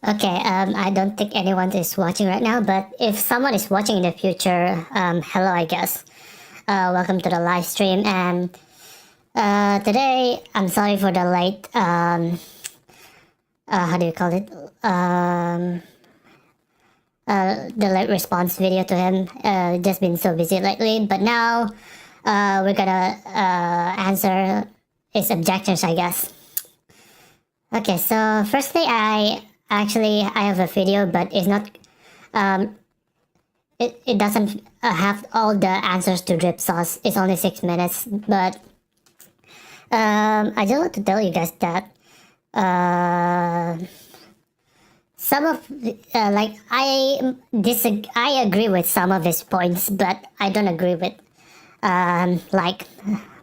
Okay, I don't think anyone is watching right now, but if someone is watching in the future, hello, I guess. Welcome to the live stream, and today, I'm sorry for the late, how do you call it? The late response video to him. Just been so busy lately, but now, we're gonna, answer his objections, I guess. Okay, so firstly, I have a video, but it's not it doesn't have all the answers to DripSauce. It's only 6 minutes, but I just want to tell you guys that some of like I agree with some of his points, but I don't agree with like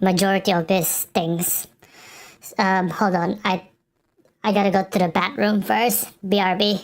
majority of his things. Hold on, I gotta go to the bathroom first. BRB.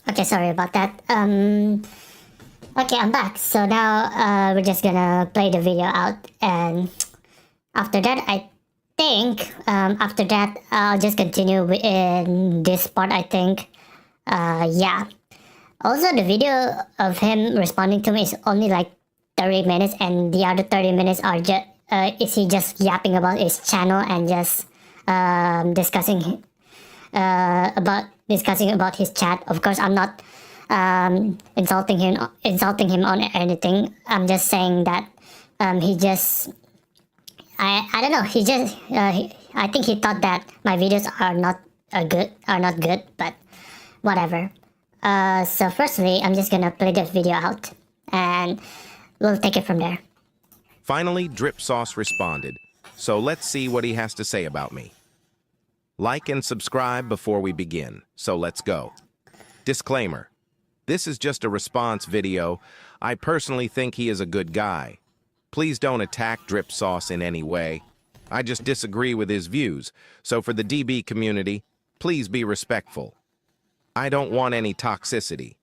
Okay, sorry about that. Okay, I'm back. So now we're just gonna play the video out, and after that, I think after that I'll just continue in this part. I think, yeah. Also, the video of him responding to me is only like 30 minutes, and the other 30 minutes are just is he just yapping about his channel and just discussing about his chat. Of course, I'm not insulting him on anything. I'm just saying that he just I don't know. He just I think he thought that my videos are not good, but whatever. So firstly, I'm just gonna play the video out, and we'll take it from there. Finally, DripSauce responded, so let's see what he has to say about me. Like and subscribe before we begin, so let's go. Disclaimer. This is just a response video. I personally think he is a good guy. Please don't attack DripSauce in any way. I just disagree with his views, so for the DB community, please be respectful. I don't want any toxicity.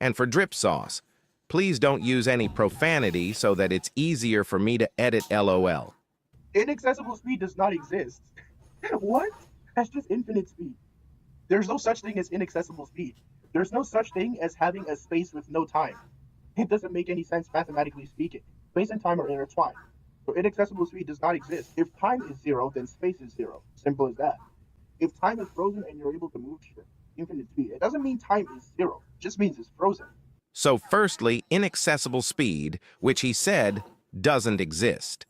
And for DripSauce, please don't use any profanity so that it's easier for me to edit LOL. Inaccessible speed does not exist. What? That's just infinite speed. There's no such thing as inaccessible speed. There's no such thing as having a space with no time. It doesn't make any sense mathematically speaking. Space and time are intertwined. So inaccessible speed does not exist. If time is zero, then space is zero. Simple as that. If time is frozen and you're able to move shit, infinite speed, it doesn't mean time is zero. It just means it's frozen. So firstly, inaccessible speed, which he said doesn't exist.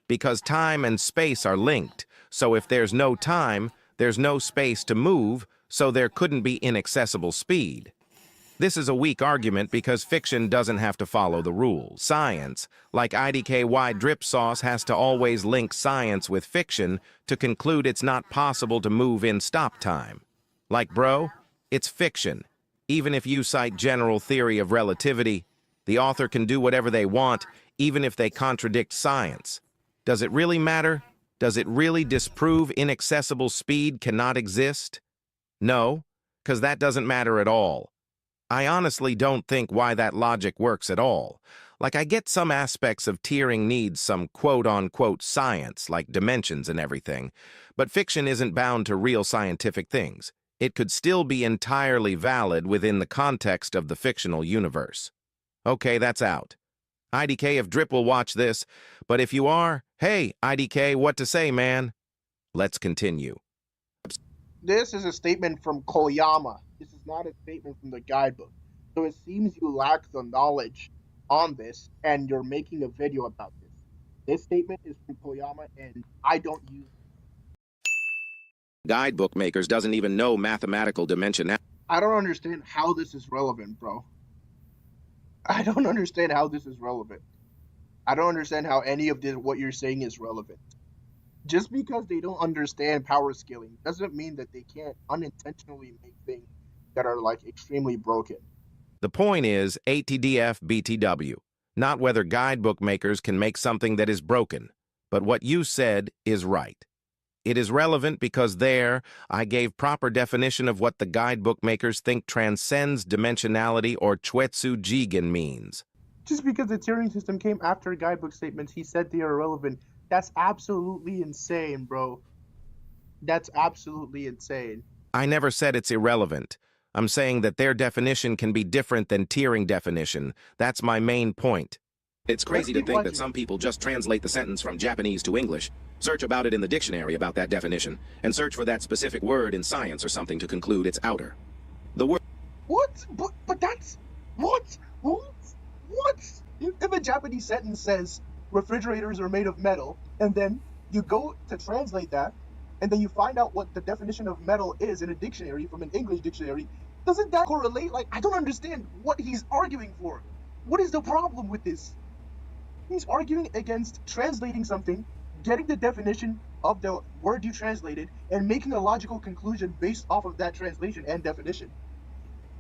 Because time and space are linked, so if there's no time, there's no space to move, so there couldn't be inaccessible speed. This is a weak argument because fiction doesn't have to follow the rules. Science, like IDKY DripSauce, has to always link science with fiction to conclude it's not possible to move in stop time. Like, bro, it's fiction. Even if you cite general theory of relativity, the author can do whatever they want, even if they contradict science. Does it really matter? Does it really disprove inaccessible speed cannot exist? No, because that doesn't matter at all. I honestly don't think why that logic works at all. Like, I get some aspects of tiering needs some quote-unquote science, like dimensions and everything, but fiction isn't bound to real scientific things. It could still be entirely valid within the context of the fictional universe. Okay, that's out. IDK, if Drip will watch this, but if you are, hey, IDK, what to say, man? Let's continue. This is a statement from Koyama. This is not a statement from the guidebook. So it seems you lack the knowledge on this, and you're making a video about this. This statement is from Koyama, and I don't use Guidebook makers doesn't even know mathematical dimension. I don't understand how this is relevant, bro. I don't understand how this is relevant. I don't understand how any of this what you're saying is relevant. Just because they don't understand power scaling doesn't mean that they can't unintentionally make things that are like extremely broken. The point is ATDF BTW, not whether guidebook makers can make something that is broken, but what you said is right. It is relevant because there, I gave proper definition of what the guidebook makers think transcends dimensionality or Chuetsu Jigen means. Just because the Turing system came after guidebook statements, he said they are irrelevant. That's absolutely insane, bro. That's absolutely insane. I never said it's irrelevant. I'm saying that their definition can be different than Turing definition. That's my main point. It's crazy to think that some people just translate the sentence from Japanese to English, search about it in the dictionary about that definition, and search for that specific word in science or something to conclude it's outer. The word... What? But that's... What? What? If a Japanese sentence says refrigerators are made of metal, and then you go to translate that, and then you find out what the definition of metal is in a dictionary from an English dictionary, doesn't that correlate? Like, I don't understand what he's arguing for. What is the problem with this? He's arguing against translating something, getting the definition of the word you translated, and making a logical conclusion based off of that translation and definition.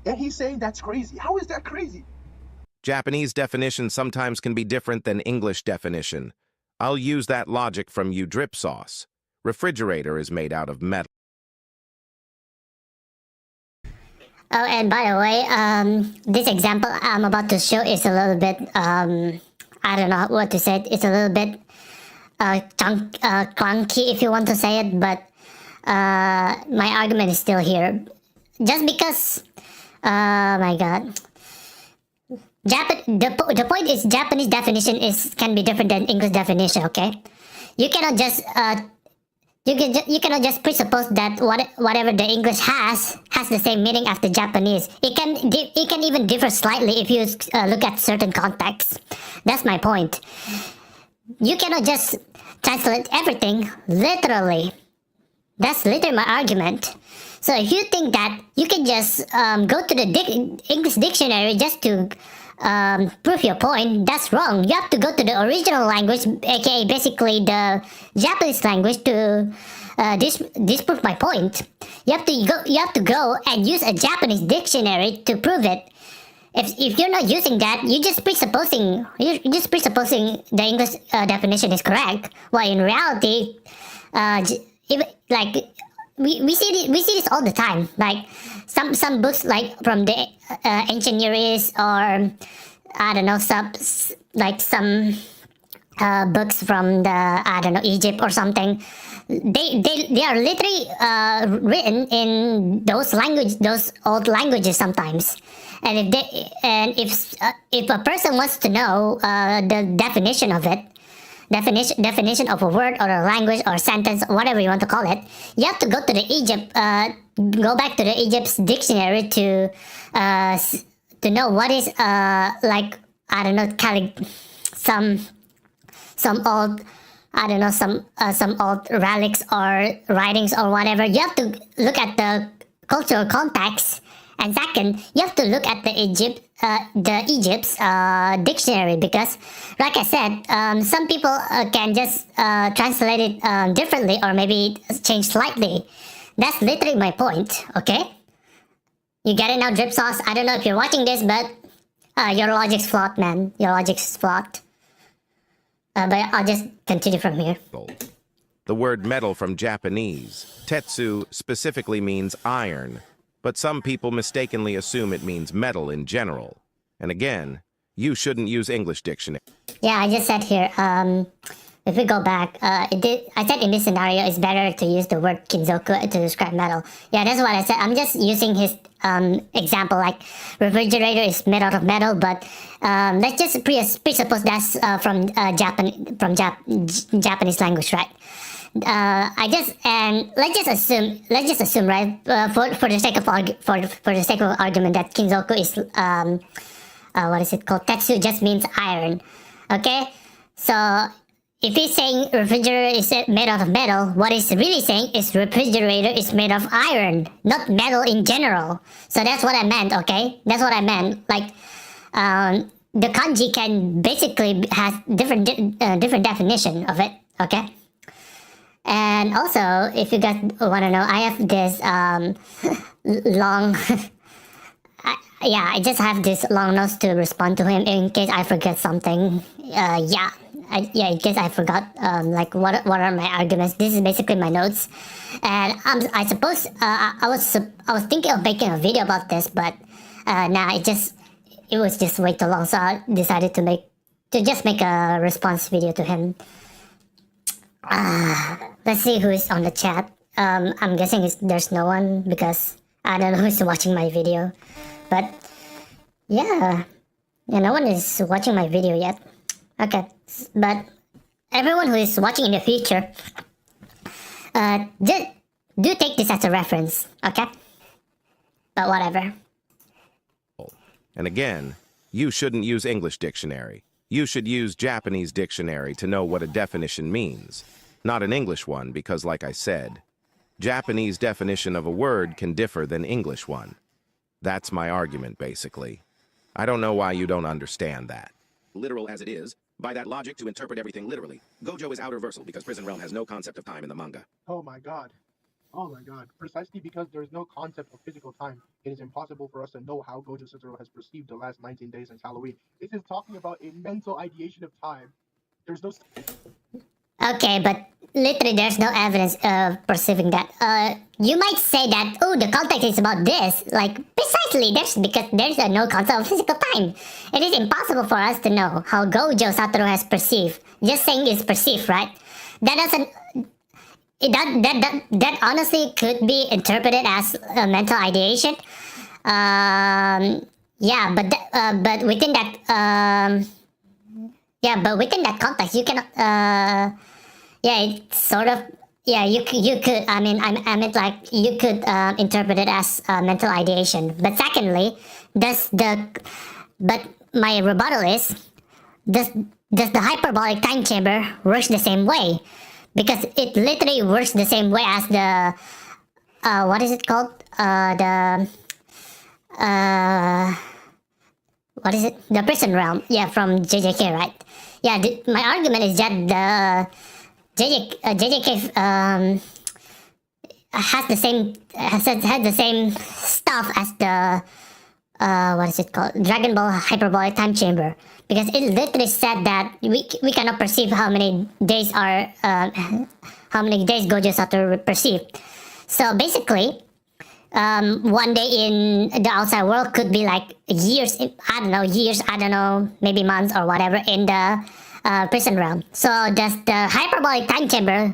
And he's saying that's crazy. How is that crazy? Japanese definition sometimes can be different than English definition. I'll use that logic from DripSauce. Refrigerator is made out of metal. Oh, and by the way, this example I'm about to show is a little bit, I don't know what to say. It's a little bit clunky if you want to say it, but my argument is still here. Just because, my God. The point is Japanese definition can be different than English definition, okay? You cannot just you cannot just presuppose that whatever the English has the same meaning as the Japanese. It can even differ slightly if you look at certain contexts. That's my point. You cannot just translate everything literally. That's literally my argument. So if you think that you can just go to the English dictionary just to prove your point, that's wrong. You have to go to the original language, aka basically the Japanese language, to disprove my point. You have to go and use a Japanese dictionary to prove it. If you're not using that, you're just presupposing the English definition is correct. While in reality, we see this all the time. Like some books, like from the ancient Near East, or I don't know, some books from the Egypt or something. They are literally written in those old languages sometimes. And if a person wants to know the definition of it, definition of a word or a language or sentence, whatever you want to call it, you have to go to go back to the Egypt's dictionary to know what is some old relics or writings or whatever. You have to look at the cultural context. And second, you have to look at the Egypt's dictionary, because, like I said, some people can just translate it differently or maybe change slightly. That's literally my point, okay? You get it now, DripSauce? I don't know if you're watching this, but your logic's flawed, man. Your logic's flawed. But I'll just continue from here. The word metal from Japanese, tetsu, specifically means iron. But some people mistakenly assume it means metal in general. And again, you shouldn't use English dictionary. Yeah, I just said here, if we go back, I said in this scenario, it's better to use the word kinzoku to describe metal. Yeah, that's what I said. I'm just using his example, like refrigerator is made out of metal, but let's just presuppose that's from Japanese language, right? Let's just assume, right? For the sake of argument, that kinzoku is what is it called? Tetsu just means iron. Okay, so if he's saying refrigerator is made out of metal, what he's really saying is refrigerator is made of iron, not metal in general. So that's what I meant. Okay, that's what I meant. Like, the kanji can basically has different definition of it. Okay. And also, if you guys want to know, I have this long. I just have this long notes to respond to him in case I forget something. In case I forgot, like what are my arguments? This is basically my notes, and I suppose I was thinking of making a video about this, but it was just way too long, so I decided to just make a response video to him. Let's see who is on the chat. I'm guessing there's no one because I don't know who's watching my video. But yeah, no one is watching my video yet. Okay, but everyone who is watching in the future, do take this as a reference, okay? But whatever. And again, you shouldn't use English dictionary. You should use Japanese dictionary to know what a definition means, not an English one, because like I said, Japanese definition of a word can differ than English one. That's my argument, basically. I don't know why you don't understand that. Literal as it is, by that logic to interpret everything literally, Gojo is Outerversal because Prison Realm has no concept of time in the manga. Oh my god. Oh my god. Precisely because there is no concept of physical time, it is impossible for us to know how Gojo Satoru has perceived the last 19 days since Halloween. This is talking about a mental ideation of time. There's no... Okay, but literally there's no evidence of perceiving that. You might say that, oh, the context is about this. Like, precisely, because there's no concept of physical time. It is impossible for us to know how Gojo Satoru has perceived. Just saying it's perceived, right? That doesn't... That honestly could be interpreted as a mental ideation. But within that... but within that context, you cannot, it's sort of, you could, I meant like, you could interpret it as mental ideation. But secondly, but my rebuttal is, does the hyperbolic time chamber works the same way? Because it literally works the same way as the, what is it called? What is it? The Prison Realm. Yeah, from JJK, right? Yeah, my argument is that the JJK had the same stuff as the what is it called? Dragon Ball Hyperbolic Time Chamber, because it literally said that we cannot perceive how many days Gojo Satoru perceived. So basically, one day in the outside world could be like years, I don't know, maybe months or whatever in the prison realm. So does the hyperbolic time chamber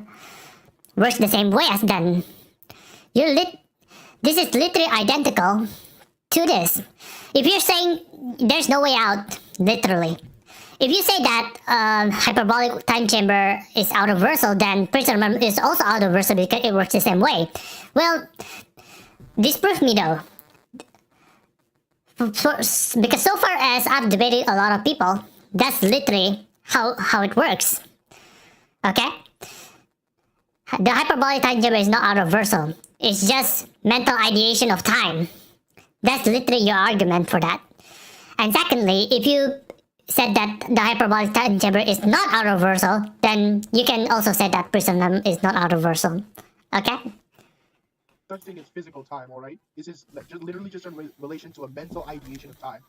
works the same way as then? This is literally identical to this. If you're saying there's no way out, literally. If you say that hyperbolic time chamber is Outerversal, then prison realm is also Outerversal because it works the same way. Well, disprove me though. Because so far as I've debated a lot of people, that's literally how it works. Okay? The hyperbolic time chamber is not Outerversal. It's just mental ideation of time. That's literally your argument for that. And secondly, if you said that the hyperbolic time chamber is not Outerversal, then you can also say that prison realm is not Outerversal. Okay? Such thing as physical time, alright? This is like literally just in relation to a mental ideation of time.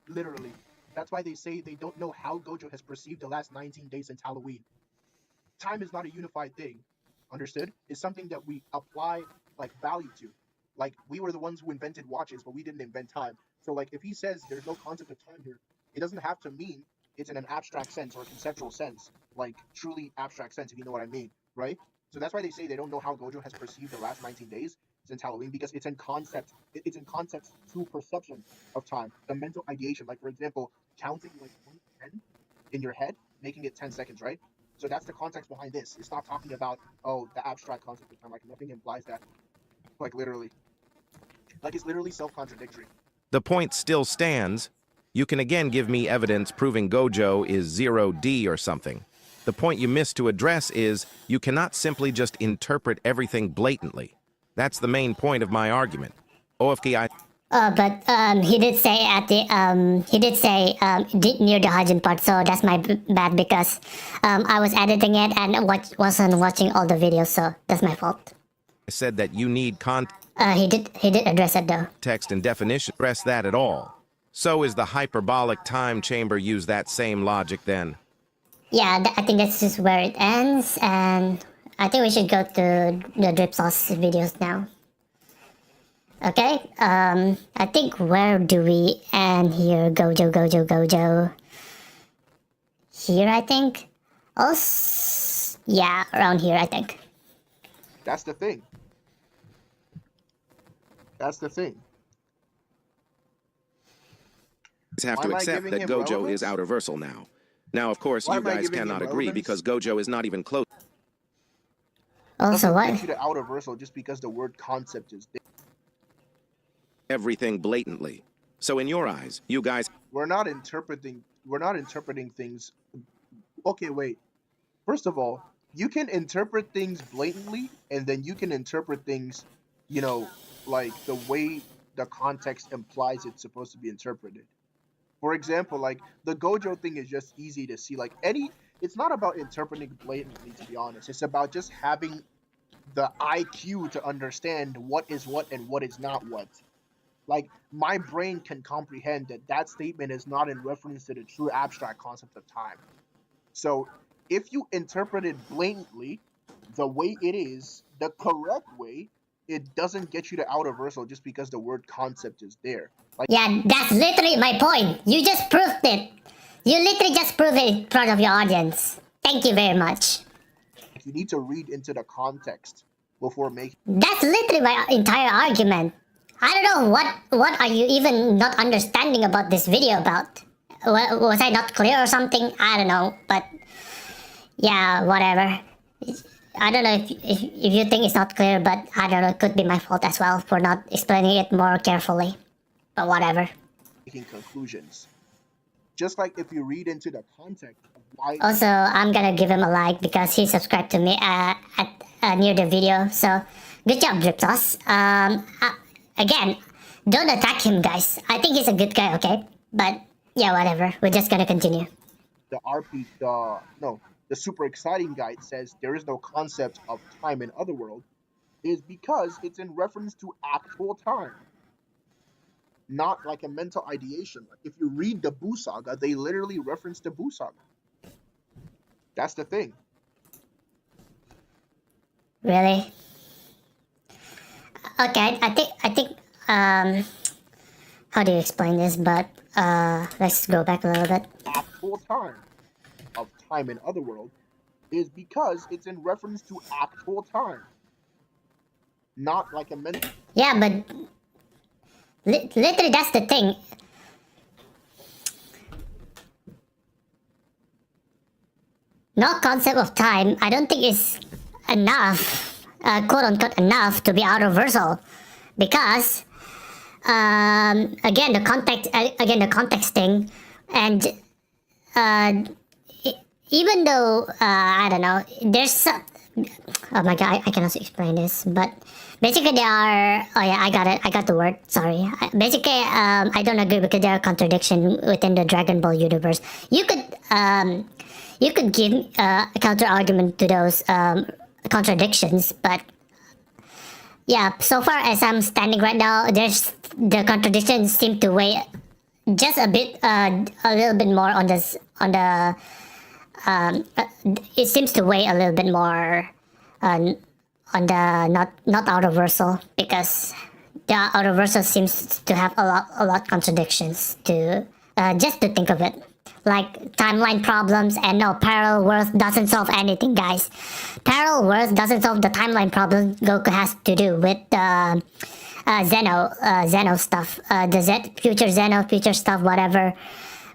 Literally. That's why they say they don't know how Gojo has perceived the last 19 days since Halloween. Time is not a unified thing. Understood? It's something that we apply, like, value to. Like, we were the ones who invented watches, but we didn't invent time. So, like, if he says there's no concept of time here, it doesn't have to mean it's in an abstract sense or a conceptual sense. Like, truly abstract sense, if you know what I mean, right? So that's why they say they don't know how Gojo has perceived the last 19 days since Halloween, because it's in concept. It's in concept through perception of time. The mental ideation, like, for example, counting, like, 1 to 10 in your head, making it 10 seconds, right? So that's the context behind this. It's not talking about, oh, the abstract concept of time. Like, nothing implies that. Like, literally. Like, it's literally self-contradictory. The point still stands. You can again give me evidence proving Gojo is 0D or something. The point you missed to address is you cannot simply just interpret everything blatantly. That's the main point of my argument. OFKI. But he did say near the Hajin part, so that's my bad because I was editing it and wasn't watching all the videos, so that's my fault. I said that you need He did address it though. context and definition. Press that at all. So is the hyperbolic time chamber use that same logic then? Yeah, I think that's just where it ends, and I think we should go to the DripSauce videos now. Okay, I think where do we end here? Gojo. Here, I think. Also, yeah, around here, I think. That's the thing. That's the thing. Have Why to am I accept giving that him Gojo relevance? is Outerversal now. Now, of course, Why you am I guys giving him cannot agree relevance? because Gojo is not even close. Also, Doesn't what? get you to Outerversal just because the word concept is there. Everything blatantly. So in your eyes, you guys We're not interpreting things. Okay, wait. First of all, you can interpret things blatantly, and then you can interpret things, like the way the context implies it's supposed to be interpreted. For example, like the Gojo thing is just easy to see. It's not about interpreting blatantly, to be honest. It's about just having the IQ to understand what is what and what is not what. Like, my brain can comprehend that statement is not in reference to the true abstract concept of time. So, if you interpret it blatantly, the way it is, the correct way, it doesn't get you to Outerversal just because the word concept is there. Like, Yeah, that's literally my point. You just proved it. You literally just proved it in front of your audience. Thank you very much. you need to read into the context before making. That's literally my entire argument. I don't know what are you even not understanding about this video about. Was I not clear or something? I don't know, but yeah, whatever. I don't know if you think it's not clear, but I don't know, it could be my fault as well for not explaining it more carefully. But whatever. Making conclusions. Just like if you read into the context of why. Also, I'm gonna give him a like because he subscribed to me near the video. So, good job, DripSauce. Again, don't attack him, guys. I think he's a good guy, okay? But yeah, whatever. We're just gonna continue. The super exciting guide says there is no concept of time in Otherworld is because it's in reference to actual time. Not like a mental ideation. Like if you read the Buu Saga, they literally reference the Buu Saga. That's the thing. Really? Okay, I think how do you explain this? But let's go back a little bit. Actual time of time in Otherworld is because it's in reference to actual time. Not like a mental. Yeah, but literally that's the thing. No concept of time, I don't think is enough, quote unquote enough to be Outerversal, because again the context thing, and even though I don't know, there's some. Oh my god, I cannot explain this, but basically there are. Oh yeah, I got it. I got the word. Sorry. Basically, I don't agree because there are contradictions within the Dragon Ball universe. You could give a counter argument to those contradictions, but yeah, so far as I'm standing right now, the contradictions seem to weigh just a little bit more on this it seems to weigh a little bit more on the not Outerversal, because the Outerversal seems to have a lot contradictions to just to think of it, like timeline problems, and no, parallel world doesn't solve anything, guys. Parallel world doesn't solve the timeline problem Goku has to do with Zeno stuff, future Zeno, future stuff, whatever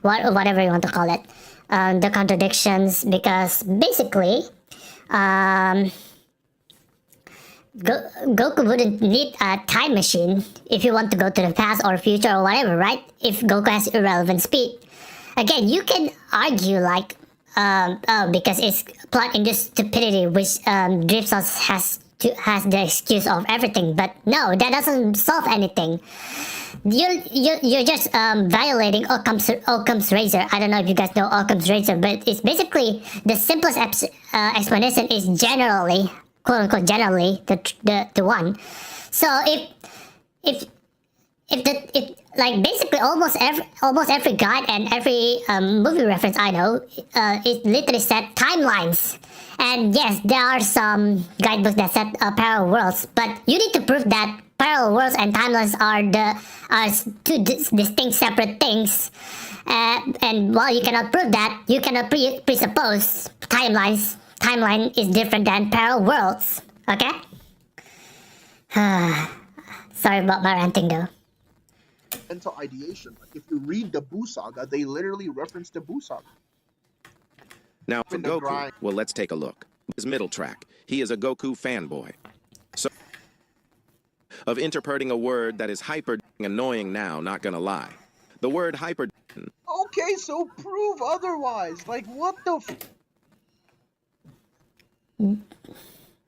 you want to call it. The contradictions, because basically Goku wouldn't need a time machine if you want to go to the past or future or whatever, right? If Goku has irrelevant speed. Again, you can argue like because it's plot induced stupidity, which DripSauce has has the excuse of everything. But no, that doesn't solve anything. You're just violating Occam's razor. I don't know if you guys know Occam's razor, but it's basically the simplest explanation is generally, quote unquote, generally the one. So if like basically almost every guide and every movie reference I know, it literally said timelines. And yes, there are some guidebooks that said parallel worlds, but you need to prove that parallel worlds and timelines are two distinct separate things. And while you cannot prove that, you cannot presuppose timeline is different than parallel worlds. Okay? Sorry about my ranting though. Mental ideation. Like if you read the Buu Saga, they literally reference the Buu Saga. Now, for In the Goku, grind. well, let's take a look. His middle track. He is a Goku fanboy. So, of interpreting a word that is hyper annoying now, not gonna lie. The word hyper. Okay, so prove otherwise. Like what the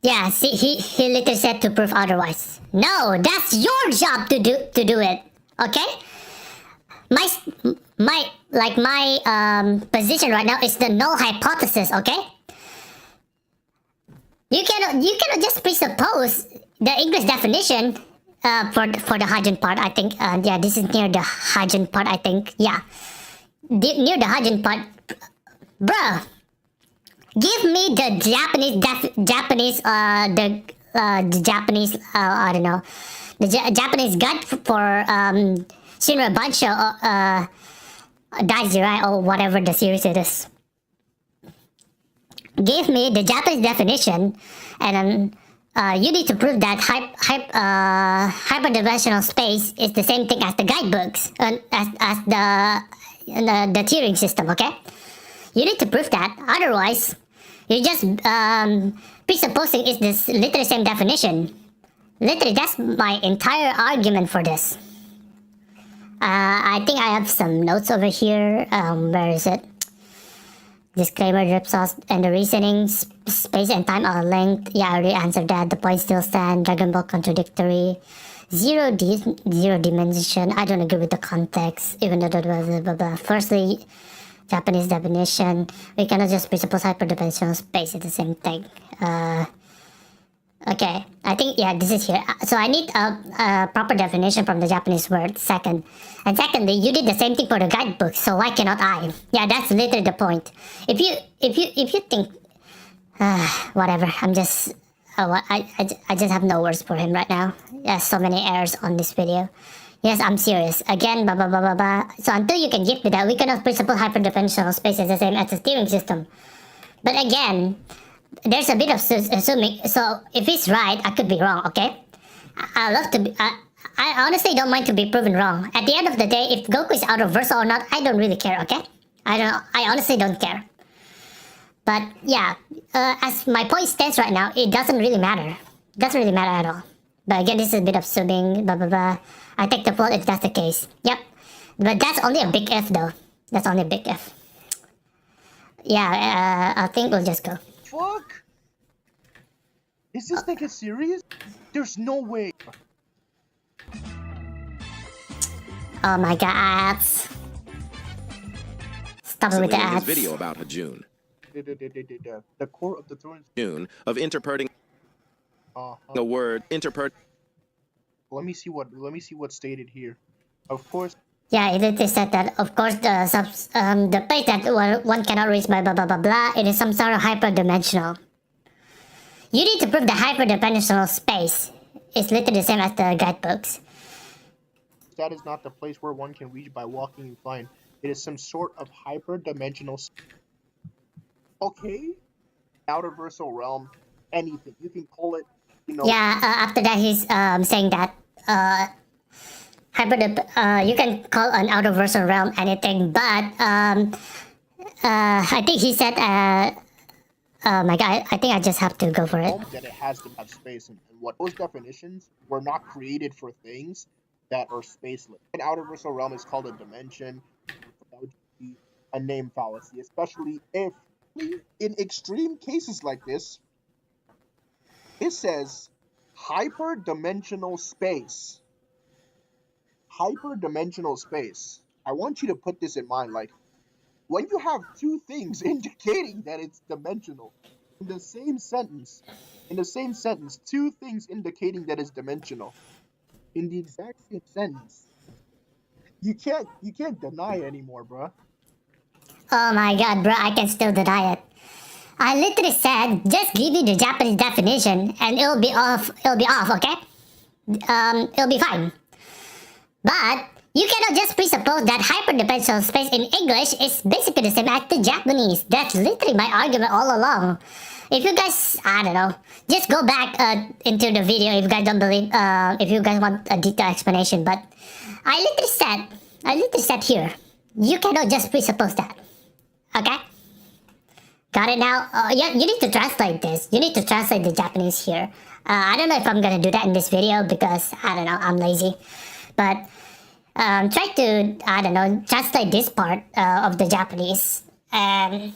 Yeah, see, he literally said to prove otherwise. No, that's your job to do it. Okay? My position right now is the null hypothesis. Okay? You cannot just presuppose the English definition for the Hajin part. I think yeah, this is near the Hajin part. I think yeah, near the Hajin part, bruh. Give me the Japanese I don't know, the Japanese guide for Shinra Bansho Daiji, or whatever the series it is. Give me the Japanese definition, and you need to prove that hyperdimensional space is the same thing as the guidebooks, as the tiering system. Okay, you need to prove that. Otherwise, you're just presupposing it's this literally same definition. Literally, that's my entire argument for this. I think I have some notes over here. Where is it? Disclaimer, DripSauce and the reasoning, space and time are linked. Yeah, I already answered that. The points still stand. Dragon Ball contradictory. Zero dimension. I don't agree with the context. Even though blah, blah, blah. Firstly, Japanese definition. We cannot just presuppose hyperdimensional space. It's the same thing. Okay, I think, yeah, this is here. So I need a proper definition from the Japanese word, second. And secondly, you did the same thing for the guidebook, so why cannot I? Yeah, that's literally the point. If you think, whatever, I'm just, I just have no words for him right now. There's so many errors on this video. Yes, I'm serious. Again, blah, blah, blah, blah, blah. So until you can give me that, we cannot presuppose hyperdimensional space is the same as the steering system. But again, there's a bit of assuming, so if he's right, I could be wrong, okay? I love to be, I honestly don't mind to be proven wrong. At the end of the day, if Goku is Outerversal or not, I don't really care, okay? I honestly don't care. But yeah, as my point stands right now, it doesn't really matter. It doesn't really matter at all. But again, this is a bit of assuming, blah, blah, blah. I take the fault if that's the case. Yep. But that's only a big if, though. That's only a big if. Yeah, I think we'll just go. fuck? Is this nigga serious? There's no way. Oh my god, ads. Stop it with the in his ads. video about Hajun. The core of the throne. June of interpreting a word Let me see what's stated here. Of course. Yeah, it said that, of course, the place that one cannot reach by blah blah blah blah, it is some sort of hyperdimensional. You need to prove the hyperdimensional space is literally the same as the guidebooks. That is not the place where one can reach by walking and flying. It is some sort of hyperdimensional. Okay, Outerversal realm, anything you can call it. You know. Yeah. After that, he's saying that you can call an Outerversal realm anything, but I think he said my god, I think I just have to go for it. That it has to have space, and what those definitions were not created for things that are spaceless. An Outerversal realm is called a dimension. That would be a name fallacy, especially if in extreme cases like this, It says hyperdimensional space. Hyperdimensional space. I want you to put this in mind. Like, when you have two things indicating that it's dimensional in the same sentence, two things indicating that it's dimensional in the exact same sentence, you can't deny anymore, bruh. Oh my god, bro, I can still deny it. I literally said, just give me the Japanese definition and it'll be off, okay? It'll be fine. But you cannot just presuppose that hyperdimensional space in English is basically the same as the Japanese. That's literally my argument all along. If you guys, I don't know, just go back into the video if you guys don't believe, if you guys want a detailed explanation. But I literally said here, you cannot just presuppose that. Okay? Got it now? Yeah, you need to translate this. You need to translate the Japanese here. I don't know if I'm gonna do that in this video because, I don't know, I'm lazy. But try to, I don't know, translate this part of the Japanese and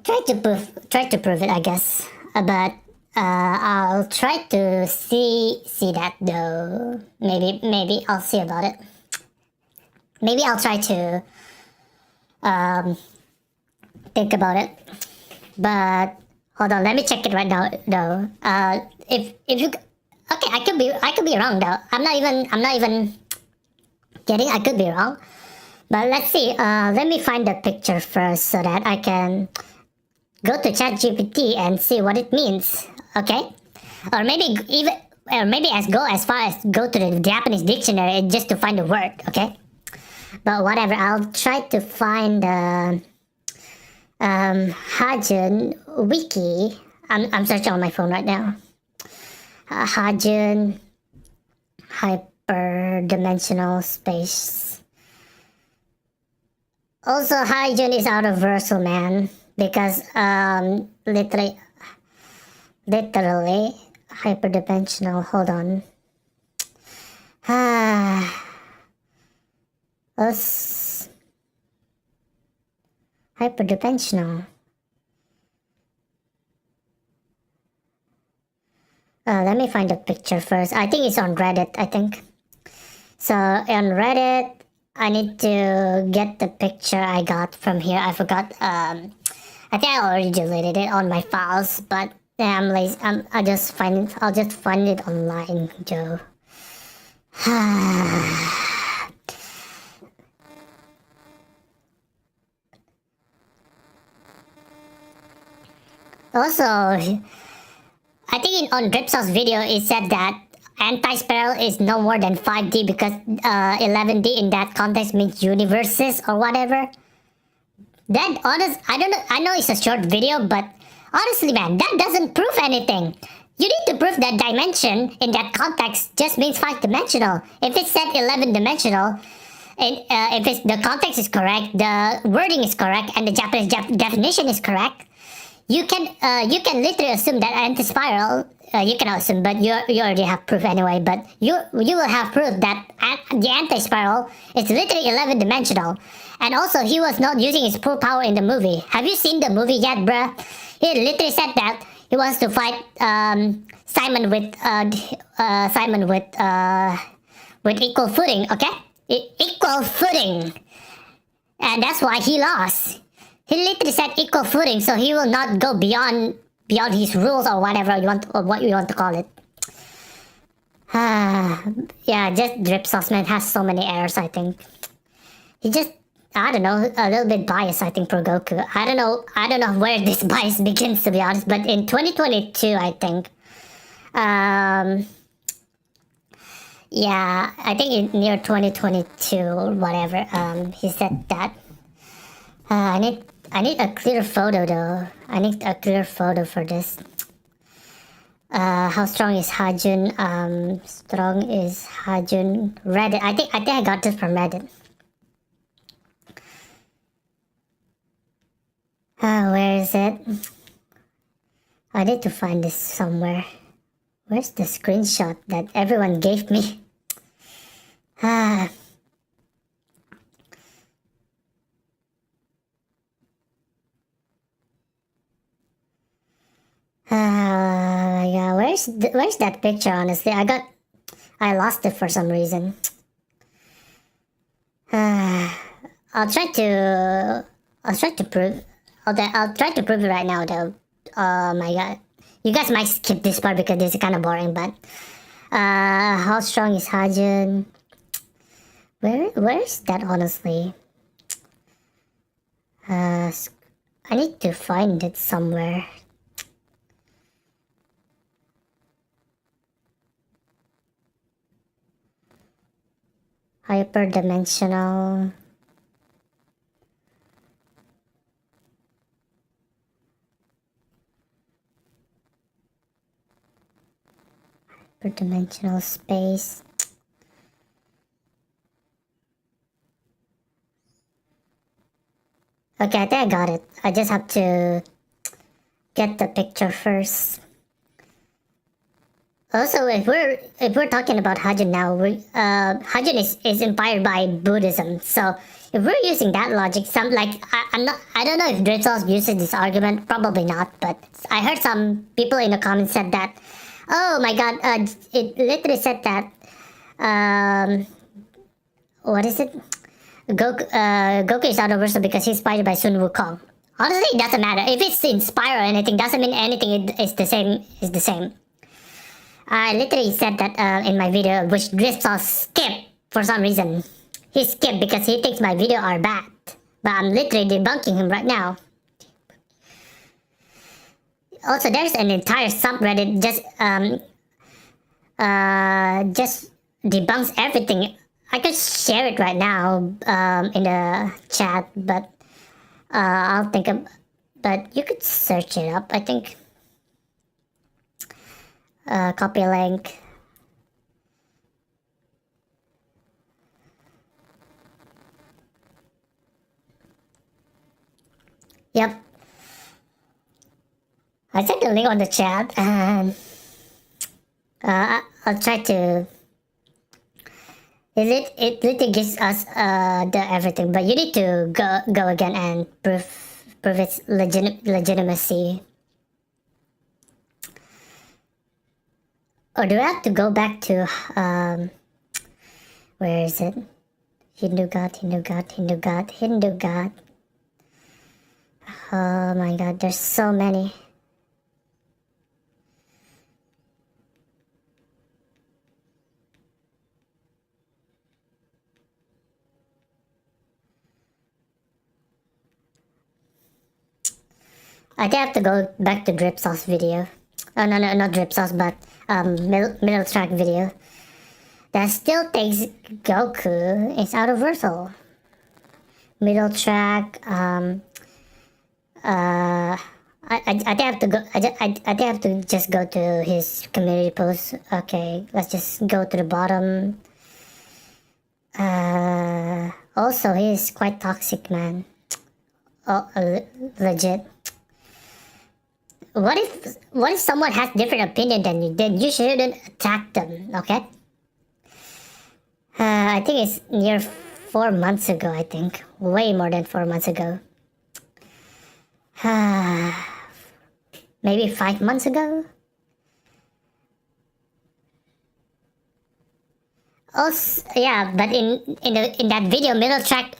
try to prove it, I guess. But I'll try to see that though. Maybe I'll see about it. Maybe I'll try to think about it. But hold on, let me check it right now though. If you okay, I could be wrong though. I'm not even kidding. I could be wrong. But let's see. Let me find the picture first so that I can go to ChatGPT and see what it means. Okay? Or maybe go as far as go to the Japanese dictionary just to find the word. Okay? But whatever. I'll try to find the Hajun wiki. I'm searching on my phone right now. Hajun hyperdimensional space. Also, Hajun is Outerversal, man, because literally hyperdimensional. Hold on. Hyperdimensional. Let me find the picture first. I think it's on Reddit, I think. So, on Reddit, I need to get the picture I got from here. I forgot, I think I already deleted it on my files, but yeah, I'm lazy. I'll just find it online, Joe. Also, I think on DripSauce video it said that anti-spiral is no more than 5D because 11D in that context means universes or whatever. That I don't know, I know it's a short video, but honestly, man, that doesn't prove anything. You need to prove that dimension in that context just means 5-dimensional. If it said 11-dimensional, and if the context is correct, the wording is correct, and the Japanese definition is correct, you can literally assume that anti-spiral. You cannot assume, but you already have proof anyway. But you will have proof that the anti-spiral is literally 11-dimensional, and also he was not using his full power in the movie. Have you seen the movie yet, bruh? He literally said that he wants to fight Simon with equal footing. Okay, equal footing, and that's why he lost. He literally said equal footing, so he will not go beyond his rules or whatever you want, or what you want to call it. Yeah, just DripSauce, man, has so many errors. I think he just, I don't know, a little bit biased. I think for Goku. I don't know where this bias begins, to be honest. But in 2022, I think, yeah, I think near 2022 or whatever, he said that. I need a clear photo though. I need a clear photo for this. How strong is Hajun? Strong is Hajun. Reddit. I think I got this from Reddit. Where is it? I need to find this somewhere. Where's the screenshot that everyone gave me? Yeah, where's that picture? Honestly, I lost it for some reason. I'll try to prove. I'll try to prove it right now, though. Oh my god, you guys might skip this part because this is kind of boring. But how strong is Hajun? Where's that? Honestly, I need to find it somewhere. Hyperdimensional. Hyperdimensional space. Okay, I think I got it. I just have to get the picture first. Also, if we're talking about Hajun now, Hajun is inspired by Buddhism. So if we're using that logic, I don't know if DripSauce uses this argument. Probably not. But I heard some people in the comments said that. Oh my God! It literally said that. What is it? Goku is Outerversal because he's inspired by Sun Wukong. Honestly, it doesn't matter if it's inspired or anything. Doesn't mean anything. It's the same. It's the same. I literally said that in my video, which DripSauce skipped for some reason. He skipped because he thinks my video are bad. But I'm literally debunking him right now. Also, there's an entire subreddit just debunks everything. I could share it right now in the chat, but I'll think of. But you could search it up. I think. Copy link. Yep. I sent the link on the chat, and I'll try to. It literally gives us the everything, but you need to go again and prove its legitimacy. Or do I have to go back to where is it? Hindu God. Oh my God, there's so many. I think I have to go back to DripSauce video. Oh no, not DripSauce, but middle track video. That still thinks Goku is Outerversal. Middle track. I think I have to go. I think I have to just go to his community post. Okay, let's just go to the bottom. Also, he is quite toxic, man. Oh, legit. What if someone has different opinion than you? Then you shouldn't attack them, okay? I think it's near 4 months ago. I think way more than 4 months ago. Maybe 5 months ago. Also, yeah, but in that video middle track,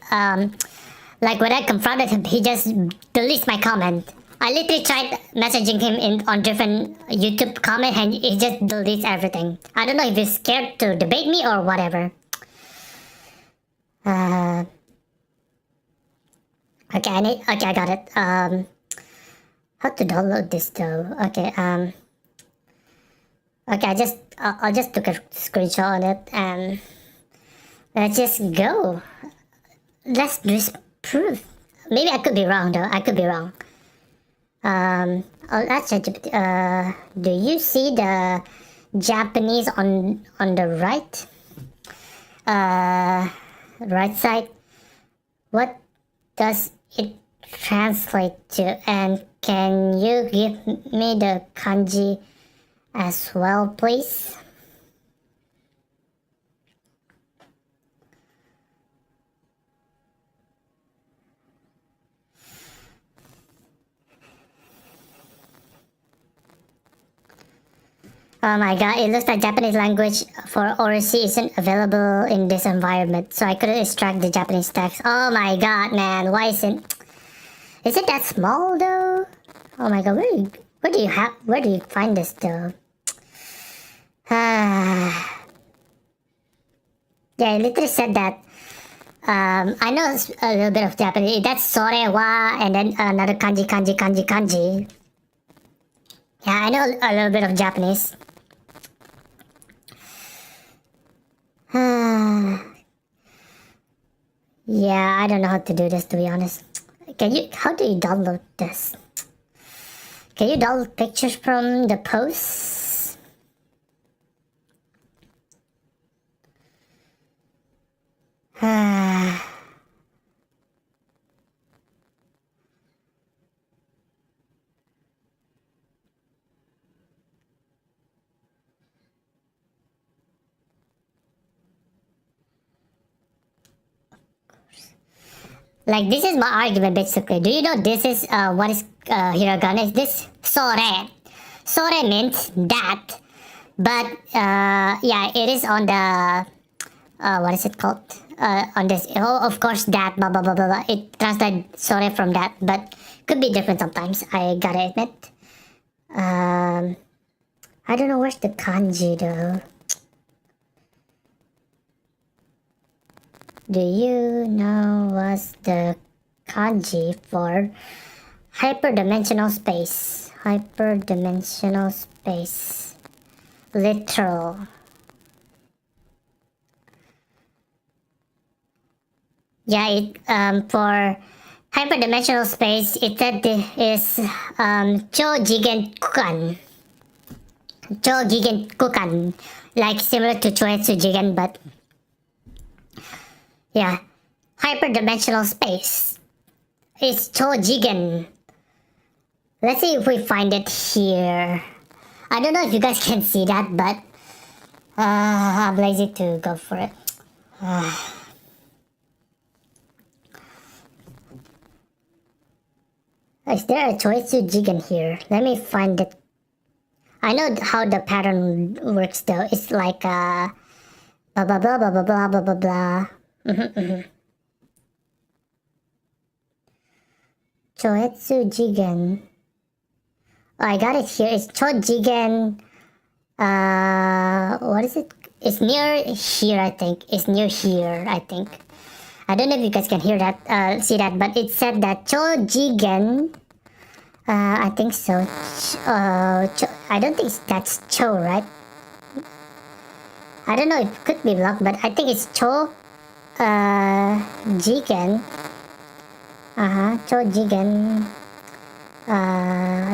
like when I confronted him, he just deletes my comment. I literally tried messaging him on different YouTube comment and he just deletes everything. I don't know if he's scared to debate me or whatever. Okay, I got it. How to download this though? Okay, okay, I'll just took a screenshot on it and let's just go. Let's just prove. Maybe I could be wrong though. I could be wrong. Oh, that's do you see the Japanese on the right? Right side. What does it translate to? And can you give me the kanji as well, please? Oh my god, it looks like Japanese language for Oracy isn't available in this environment, so I couldn't extract the Japanese text. Oh my god, man, why isn't... Is it that small though? Oh my god, where do you find this though? Yeah, it literally said that. I know a little bit of Japanese. That's sore wa, and then another kanji. Yeah, I know a little bit of Japanese. Yeah, I don't know how to do this, to be honest. How do you download this? Can you download pictures from the post? Like, this is my argument basically. Do you know this is what is hiragana? Is this sore? Sore means that, but yeah, it is on the what is it called? On this, oh, of course, that blah blah blah blah blah. It translates sore from that, but could be different sometimes. I gotta admit. I don't know where's the kanji though. Do you know what's the kanji for hyperdimensional space? Hyperdimensional space. Literal. Yeah, it for hyperdimensional space, it said is Chojigen Kukan. Chojigen Kukan, like similar to Choetsu Jigen, but yeah, hyperdimensional space is Chojigen. Let's see if we find it here. I don't know if you guys can see that, but I'm lazy to go for it. Is there a Choetsu Jigen here? Let me find it. I know how the pattern works though. It's like blah blah blah blah blah blah blah blah blah. Choetsu Jigen. Oh, I got it here. It's Chojigen. What is it? It's near here, I think. It's near here, I think. I don't know if you guys can hear that, see that, but it said that Chojigen. I think so. I don't think that's Cho, right? I don't know. It could be blocked, but I think it's Cho. Jigen. Chojigen.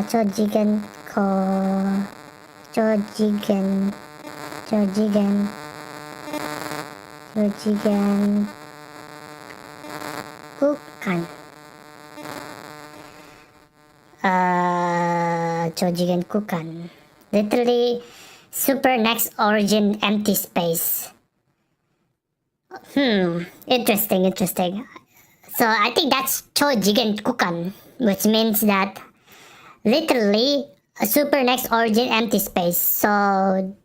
Chojigen ko. Chojigen. Chojigen. Chojigen. Kukan. Chojigen Kukan. Literally, super next origin empty space. Interesting. So I think that's Chojigen Kukan, which means that literally a super next origin empty space. So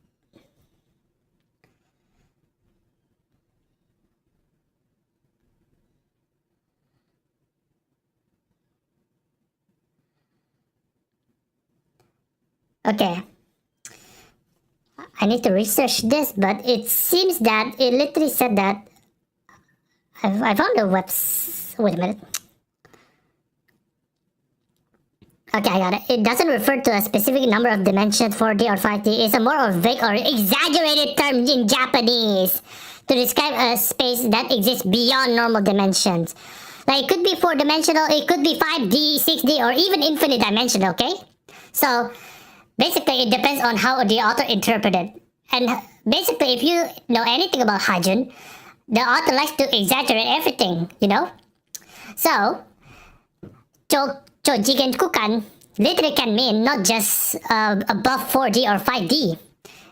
okay. I need to research this, but it seems that it literally said that I found the webs. Wait a minute. Okay, I got it. It doesn't refer to a specific number of dimensions, 4D or 5D. It's a more of vague or exaggerated term in Japanese to describe a space that exists beyond normal dimensions. Like, it could be 4-dimensional, it could be 5D, 6D, or even infinite dimensional, okay? So, basically, it depends on how the author interpreted. And basically, if you know anything about Hajun, the author likes to exaggerate everything, you know? So, Chojigen Kukan literally can mean not just above 4D or 5D.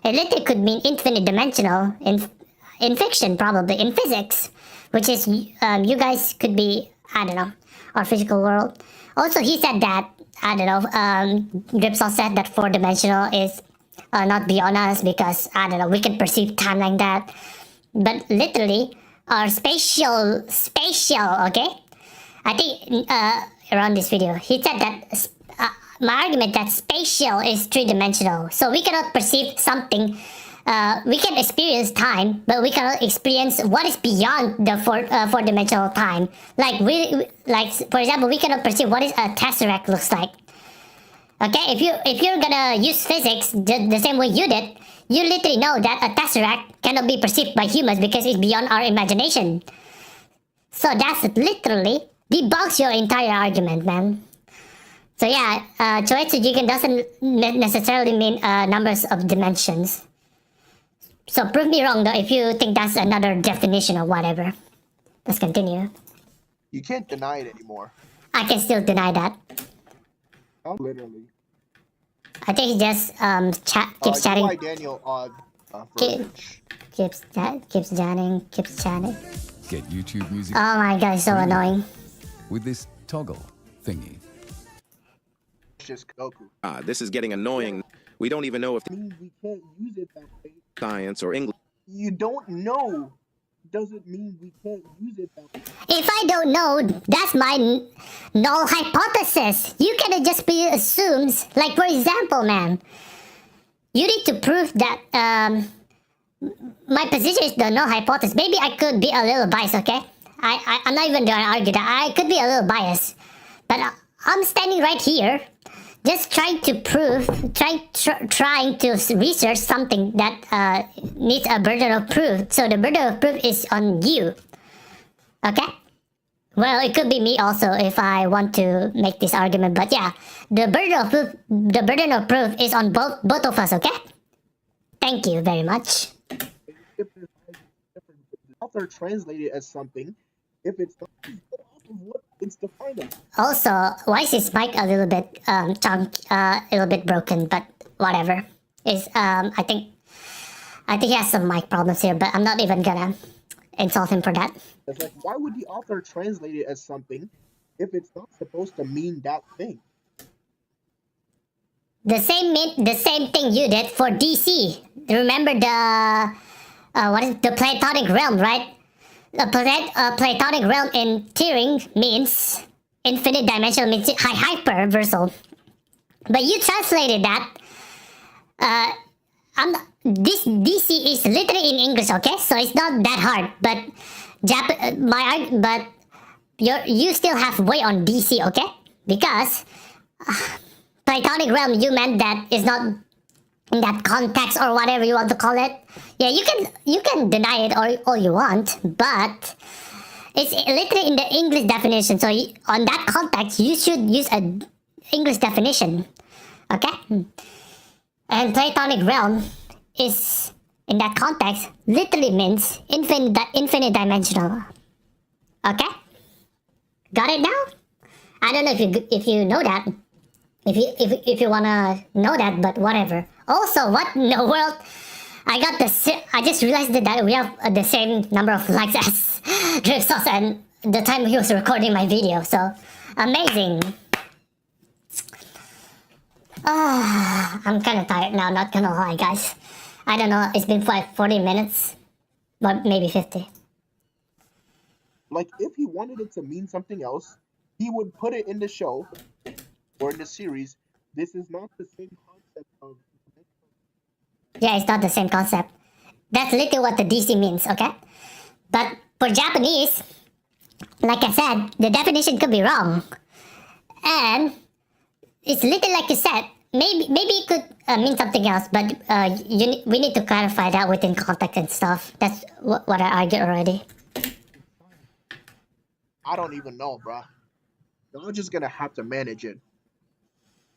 It literally could mean infinite dimensional in fiction, probably, in physics. Which is, you guys could be, I don't know, our physical world. Also, he said that, I don't know, DripSauce said that 4-dimensional is not beyond us, because I don't know, we can perceive time like that. But literally, our spatial, okay? I think around this video, he said that my argument that spatial is three-dimensional. So we cannot perceive something. We can experience time, but we cannot experience what is beyond the four-dimensional time. Like for example, we cannot perceive what is a tesseract looks like. Okay, if you're gonna use physics the same way you did, you literally know that a tesseract cannot be perceived by humans because it's beyond our imagination. So that's literally debunks your entire argument, man. So yeah, Choetsu Jigen doesn't necessarily mean numbers of dimensions. So prove me wrong though if you think that's another definition or whatever. Let's continue. You can't deny it anymore. I can still deny that. Literally. I think he just keeps chatting. Why Daniel Keeps chatting. Get YouTube music. Oh my god, it's so annoying. With this toggle thingy. It's just Goku. This is getting annoying. We don't even know if I mean, we can't use it that way. science or English. You don't know. Doesn't mean we can't use it that way. If I don't know, that's my null hypothesis. You cannot just be assumes. Like for example, man, you need to prove that my position is the null hypothesis. Maybe I could be a little biased, okay? I'm not even gonna argue that. I could be a little biased, but I'm standing right here, just trying to prove, trying to research something that needs a burden of proof. So the burden of proof is on you, okay? Well, it could be me also if I want to make this argument, but yeah, the burden of proof is on both of us, okay? Thank you very much. If the author translated as something, if it's not, go off of what it's defined as. Also, why is his mic a little bit a little bit broken? But whatever. I think he has some mic problems here, but I'm not even gonna insult him for that. It's like, why would the author translate it as something if it's not supposed to mean that thing? The same thing you did for DC. Remember the Platonic realm, right? A Platonic realm in Turing means infinite dimensional, means hyperversal. But you translated that. This DC is literally in English, okay? So it's not that hard. But you still have way on DC, okay? Because Platonic realm, you meant that is not in that context or whatever you want to call it. Yeah, you can deny it all you want, but it's literally in the English definition. So on that context, you should use an English definition, okay? And Platonic realm is in that context literally means infinite dimensional. Okay, got it now? I don't know if you know that. If you wanna know that, but whatever. Also, what in the world? I just realized that we have the same number of likes as DripSauce and the time he was recording my video. So amazing. I'm kind of tired now. Not gonna lie, guys. I don't know. It's been like 40 minutes, but maybe 50. Like, if he wanted it to mean something else, he would put it in the show or in the series. This is not the same concept of. Yeah, it's not the same concept. That's literally what the DC means, okay? But for Japanese, like I said, the definition could be wrong. And it's literally like you said, maybe it could mean something else, but we need to clarify that within context and stuff. That's what I argued already. I don't even know, bruh. Y'all just gonna have to manage it.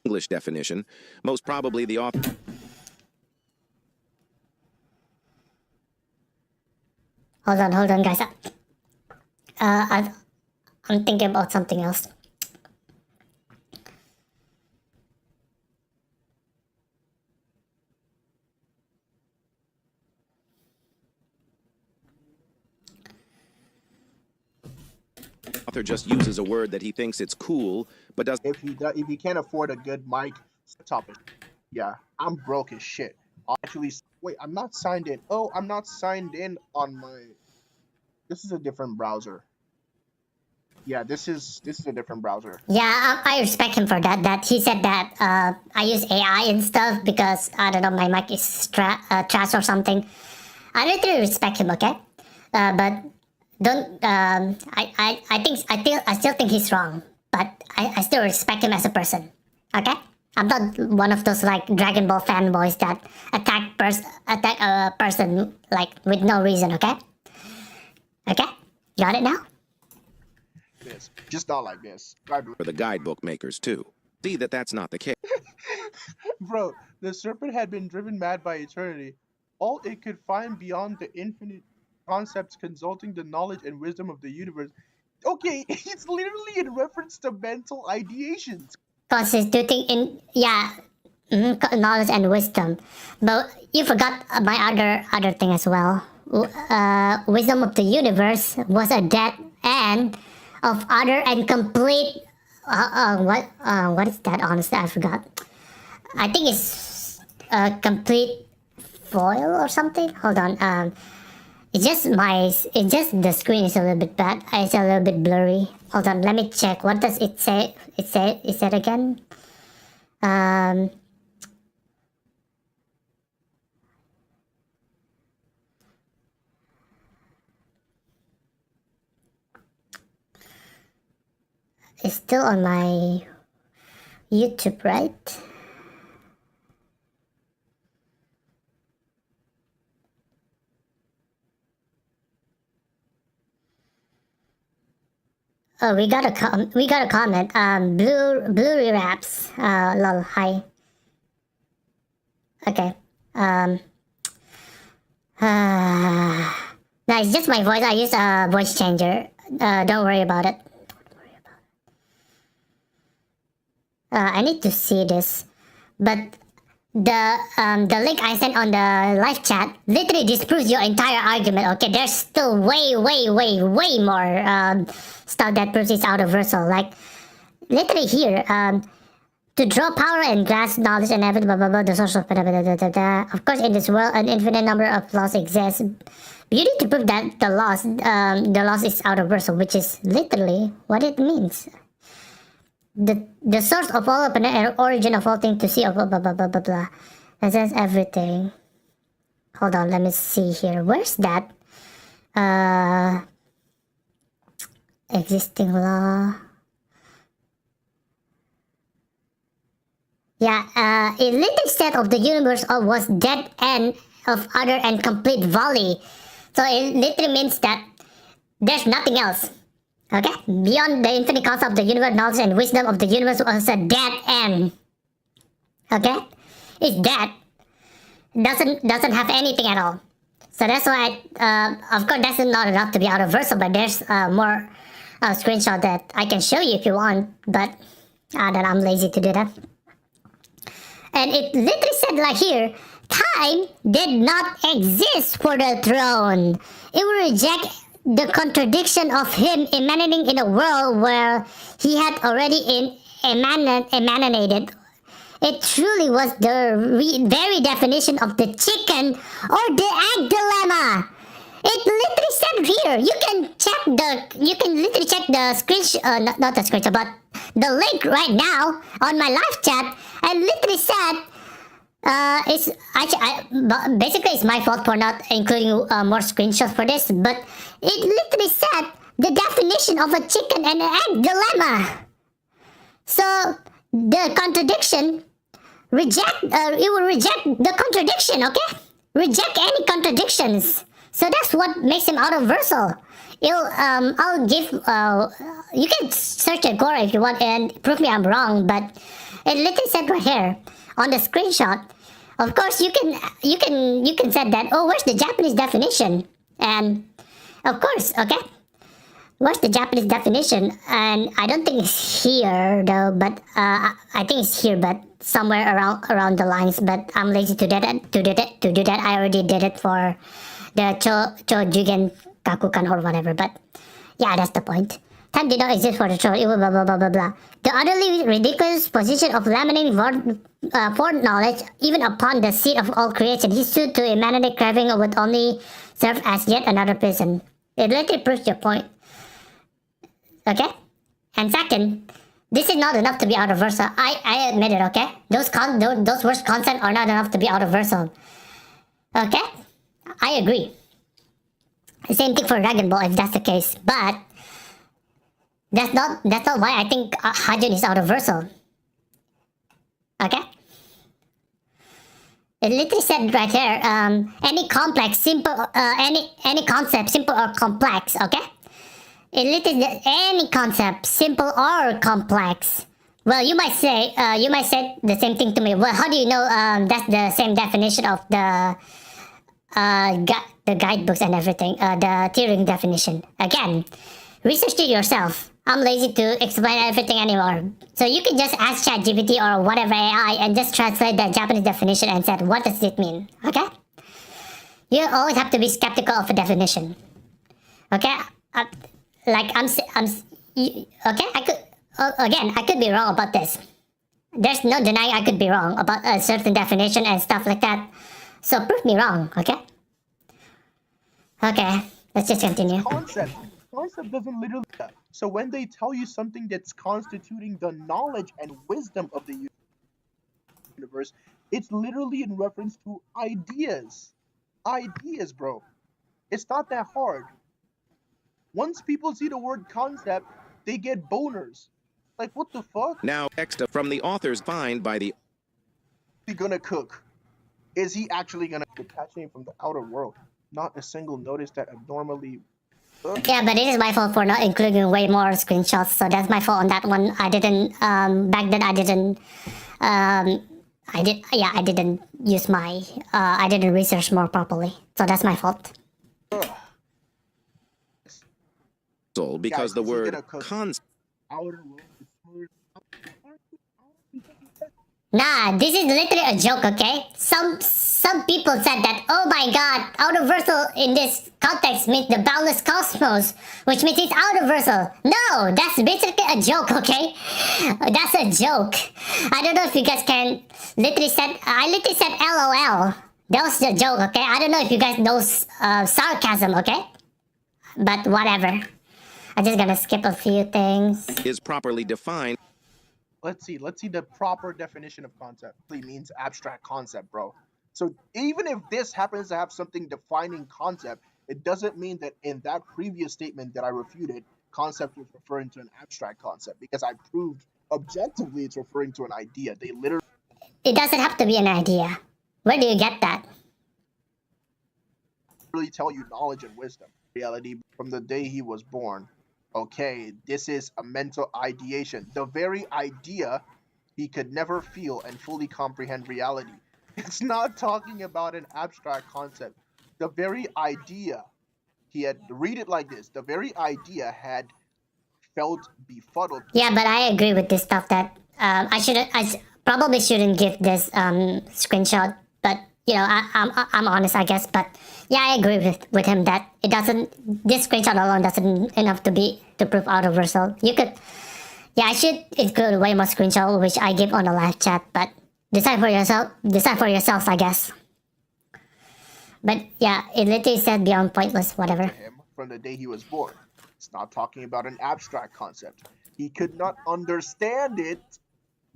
English definition, most probably the author. Hold on, guys. I'm thinking about something else. Author just uses a word that he thinks it's cool, but doesn't. If he can't afford a good mic, stop it. Yeah, I'm broke as shit. I'll actually wait. I'm not signed in. Oh, I'm not signed in on my. This is a different browser. Yeah, this is a different browser. Yeah, I respect him for that. That he said that I use AI and stuff because I don't know, my mic is trash or something. I literally respect him, okay? But don't I still think he's wrong, but I still respect him as a person, okay? I'm not one of those like Dragon Ball fanboys that attack a person like with no reason, okay? Okay, got it now. This just not like this. God, For the guidebook makers, too. See that that's not the case. bro, the serpent had been driven mad by eternity. All it could find beyond the infinite concepts consulting the knowledge and wisdom of the universe. Okay, it's literally in reference to mental ideations. Constituting in knowledge and wisdom, but you forgot my other thing as well. Wisdom of the universe was a dead end of utter and complete. What is that? Honestly, I forgot. I think it's a complete foil or something. Hold on. It's just the screen is a little bit bad. It's a little bit blurry. Hold on, let me check. What does it say? It said again. It's still on my YouTube, right? Oh, we got a comment. Blue raps. Lol. Hi. Okay. No, it's just my voice. I use a voice changer. Don't worry about it. I need to see this, but the link I sent on the live chat literally disproves your entire argument. Okay, there's still way more stuff that proves it's Outerversal. Like literally here, to draw power and grasp knowledge and everything, blah blah blah. The source of Of course, in this world, an infinite number of laws exist. You need to prove that the laws is Outerversal, which is literally what it means. The source of all and origin of all things to see of blah blah blah blah blah blah. And says everything. Hold on, let me see here. Where's that? Existing law. Yeah, it literally said of the universe was dead end of utter and complete volley. So it literally means that there's nothing else. Okay? Beyond the infinite concept of the universe, knowledge and wisdom of the universe was a dead end. Okay? It's dead. Doesn't have anything at all. So that's why, of course, that's not enough to be Outerversal, but there's more screenshot that I can show you if you want, but that I'm lazy to do that. And it literally said like here, time did not exist for the throne. It will reject the contradiction of him emanating in a world where he had already emanated. It truly was the very definition of the chicken or the egg dilemma. It literally said here. You can literally check the screenshot, not the screenshot, but the link right now on my live chat, and literally said. Basically it's my fault for not including more screenshots for this, but it literally said the definition of a chicken and an egg dilemma. So the contradiction it will reject the contradiction, okay? Reject any contradictions. So that's what makes him Outerversal. I'll give you can search at Quora if you want and prove me I'm wrong, but it literally said right here on the screenshot. Of course, you can say that. Oh, where's the Japanese definition? And of course, okay, where's the Japanese definition? And I don't think it's here though, but I think it's here, but somewhere around the lines. But I'm lazy to do that. I already did it for the Chojugen Kakukan or whatever. But yeah, that's the point. Time did not exist for the troll. It was blah blah blah blah blah. The utterly ridiculous position of laminating foreknowledge, even upon the seat of all creation, he stood to humanity craving would only serve as yet another prison. It literally proves your point. Okay? And second, this is not enough to be Outerversal. I admit it, okay? Those worst concepts are not enough to be Outerversal. Okay? I agree. Same thing for Dragon Ball if that's the case. But that's not why I think Hajun is Outerversal. Okay? It literally said right here, any complex, simple, any concept, simple or complex, okay? It literally said any concept, simple or complex. Well, you might say the same thing to me. Well, how do you know that's the same definition of the guidebooks and everything, the tiering definition? Again, research it yourself. I'm lazy to explain everything anymore. So you can just ask ChatGPT or whatever AI and just translate the Japanese definition and say, what does it mean? Okay? You always have to be skeptical of a definition. Okay? Okay? I could be wrong about this. There's no denying I could be wrong about a certain definition and stuff like that. So prove me wrong, okay? Okay, let's just continue. Concept doesn't literally. So when they tell you something that's constituting the knowledge and wisdom of the universe, it's literally in reference to ideas. Ideas, bro. It's not that hard. Once people see the word concept, they get boners. Like, what the fuck? Now, next from the author's find by the... Is he gonna cook? Is he actually gonna catch him from the outer world? Not a single notice that abnormally... Yeah, but it is my fault for not including way more screenshots, so that's my fault on that one. I didn't, back then I didn't, I didn't use my, I didn't research more properly, so that's my fault. Because the word concept... Outer world is similar. Nah, this is literally a joke, okay? Some people said that, oh my god, Outerversal in this context means the boundless cosmos, which means it's Outerversal. No, that's basically a joke, okay? That's a joke. I don't know if you guys can I literally said LOL. That was a joke, okay? I don't know if you guys know sarcasm, okay? But whatever. I'm just gonna skip a few things. Is properly defined. Let's see the proper definition of concept. It means abstract concept, bro. So even if this happens to have something defining concept, it doesn't mean that in that previous statement that I refuted, concept was referring to an abstract concept, because I proved objectively it's referring to an idea. They literally... It doesn't have to be an idea. Where do you get that? Really tell you knowledge and wisdom. Reality from the day he was born. Okay, this is a mental ideation. The very idea he could never feel and fully comprehend reality. It's not talking about an abstract concept. The very idea, he had, read it like this, the very idea had felt befuddled. Yeah, but I agree with this stuff that I probably shouldn't give this screenshot, but you know, I'm honest, I guess. But yeah, I agree with him that this screenshot alone doesn't enough to prove Outerversal. You could, yeah, I should include way more screenshot which I give on the live chat, but decide for yourself, I guess. But yeah, it literally said beyond pointless, whatever. Him from the day he was born. It's not talking about an abstract concept. He could not understand it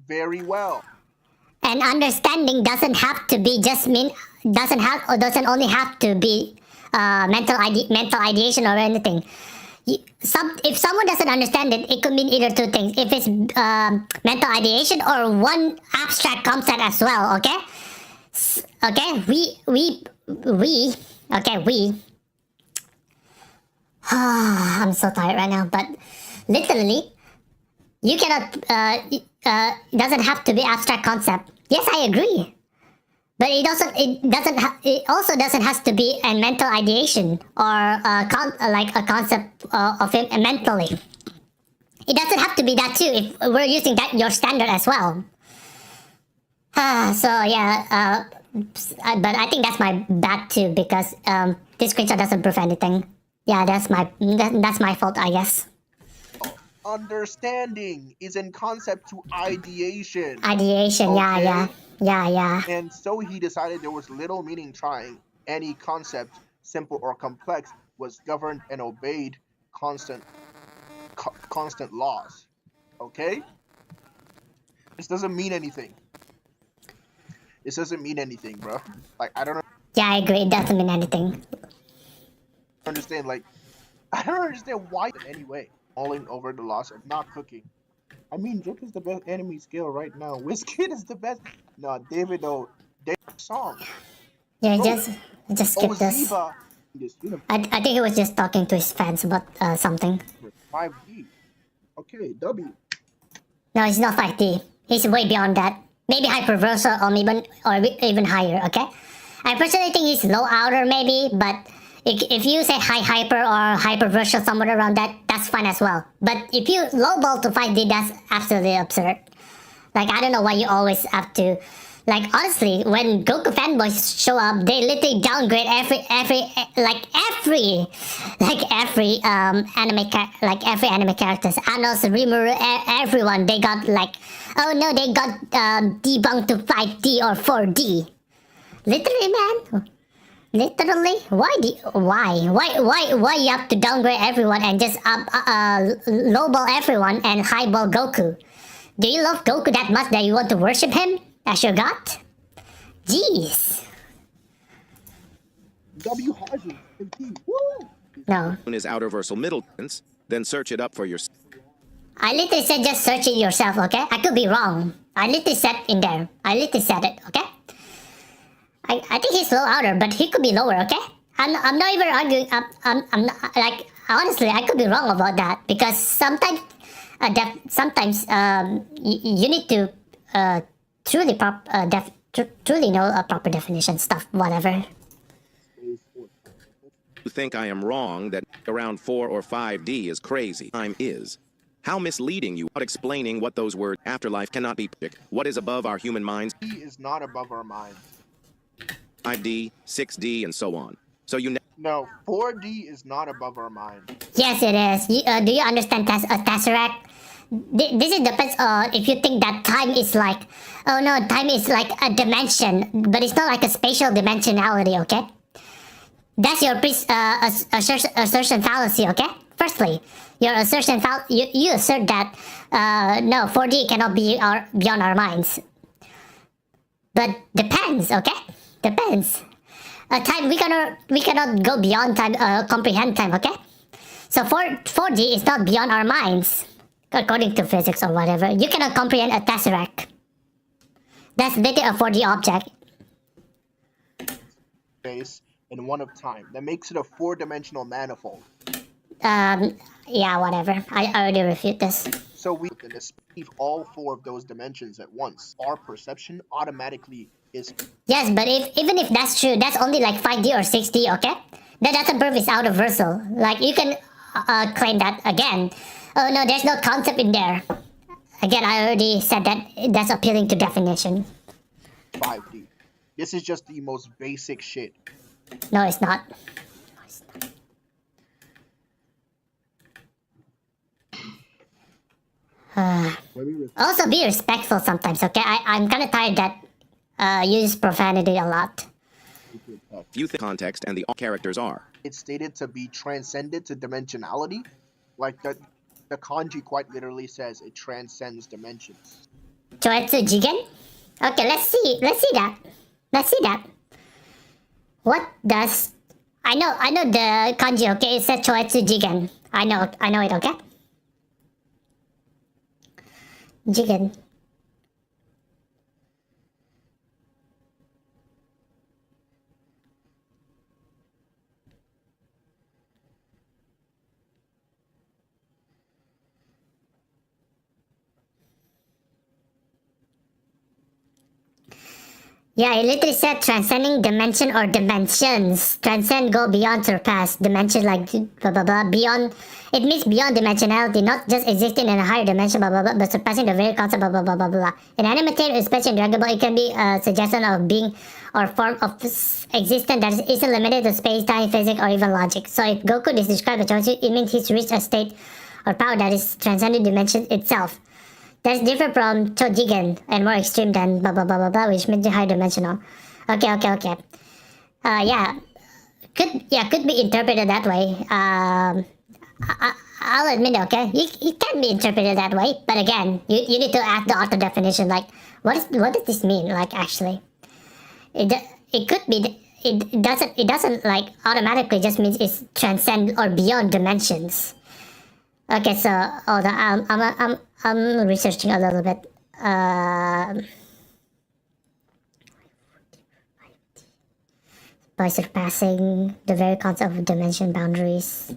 very well. And understanding doesn't have to be doesn't only have to be mental ideation or anything. If someone doesn't understand it, it could mean either two things. If it's mental ideation or one abstract concept as well, okay? Okay, I'm so tired right now, but literally, you cannot, it doesn't have to be abstract concept. Yes, I agree. But it also doesn't have to be a mental ideation or like a concept of it mentally. It doesn't have to be that too if we're using that your standard as well. So yeah, but I think that's my bad too, because this screenshot doesn't prove anything. Yeah, that's my fault, I guess. understanding is in concept to ideation. Ideation, Okay. yeah. And so he decided there was little meaning trying. Any concept, simple or complex, was governed and obeyed constant laws. Okay? This doesn't mean anything. This doesn't mean anything, bro. Like, I don't Yeah, I agree. It doesn't mean anything. understand. Like, I don't understand why anyway. Falling over the loss of not cooking. I mean, Drip is the best enemy skill right now. Wizkid is the best. No, David though. David song. Yeah, Bro, just skip this. Oziva. This I think he was just talking to his fans about something. 5D. Okay, W. No, he's not 5D. He's way beyond that. Maybe Hyperversal or even higher, okay? I personally think he's low outer maybe, but if you say high hyper or Hyperversal somewhere around that, that's fine as well. But if you lowball to 5D, that's absolutely absurd. Like, I don't know why you always have to... Like, honestly, when Goku fanboys show up, they literally downgrade every anime characters. Anos, Rimuru, everyone, they got like, oh no, they got debunked to 5D or 4D. Literally, man. Literally, why you have to downgrade everyone and just lowball everyone and highball Goku? Do you love Goku that much that you want to worship him as your god? Jeez. W Haji. Woo! No. Is Outerversal Middletons, then search it up for yourself. I literally said just search it yourself, okay? I could be wrong. I literally said in there. I literally said it, okay? I think he's low outer, but he could be lower, okay? I'm not even arguing. I'm not, like, honestly, I could be wrong about that because sometimes you need to truly know a proper definition stuff, whatever. You think I am wrong that around 4 or 5D is crazy? Time is. How misleading you are explaining what those words afterlife cannot be picked. What is above our human minds? D is not above our minds. 5D, 6D, and so on. So you No, 4D is not above our mind. Yes, it is. Do you understand a tesseract? This is depends if you think that time is like, oh no, time is like a dimension, but it's not like a spatial dimensionality, okay? That's your assertion fallacy, okay? Firstly, your assertion you assert that no, 4D cannot be beyond our minds. But depends, okay? Depends. Time we cannot go beyond time, comprehend time, okay? So 4D is not beyond our minds, according to physics or whatever. You cannot comprehend a tesseract. That's literally a 4D object. Space and one of time. That makes it a 4-dimensional manifold. Yeah, whatever. I already refute this. So we can perceive all 4 of those dimensions at once. Our perception automatically is... Yes, but even if that's true, that's only like 5D or 6D, okay? That doesn't prove it's Outerversal. Like, you can claim that again. Oh no, there's no concept in there. Again, I already said that that's appealing to definition. 5D. This is just the most basic shit. No, it's not. No, it's not. Also, be respectful sometimes, okay? I'm kind of tired that you use profanity a lot. you think context and the characters are. It's stated to be transcended to dimensionality. Like the kanji quite literally says it transcends dimensions. Choetsu Jigen? Okay, let's see that. Let's see that. What does... I know the kanji, okay? It says Choetsu Jigen. I know it, okay? Jigen. Yeah, it literally said transcending dimension or dimensions. Transcend, go beyond, surpass. Dimension like blah blah blah. Beyond, it means beyond dimensionality, not just existing in a higher dimension, blah blah blah, but surpassing the very concept, blah blah blah blah blah. In animated, especially in Dragon Ball, it can be a suggestion of being or form of existence that isn't limited to space, time, physics, or even logic. So if Goku is described as Choichi, it means he's reached a state or power that is transcended dimension itself. That's different from Chojigen and more extreme than blah blah blah blah blah, which means high dimensional. Okay. Yeah, could be interpreted that way. I'll admit, okay, it can be interpreted that way, but again, you need to ask the author definition, like, what does this mean, like, actually? It could be, it doesn't, like, automatically just means it's transcend or beyond dimensions. Okay, so, hold on, I'm researching a little bit. By surpassing the very concept of dimension boundaries.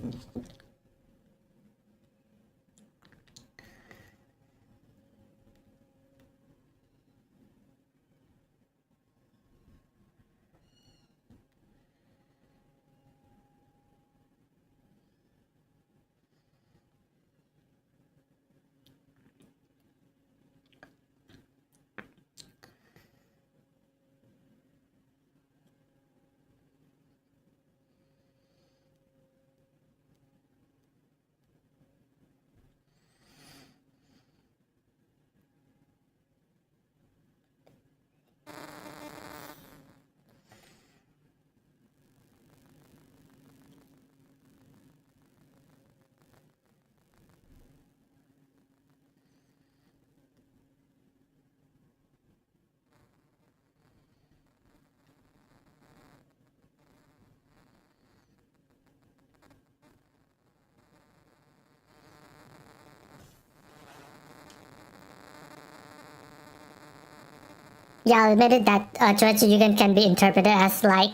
Yeah, I admitted that Choetsujugen can be interpreted as like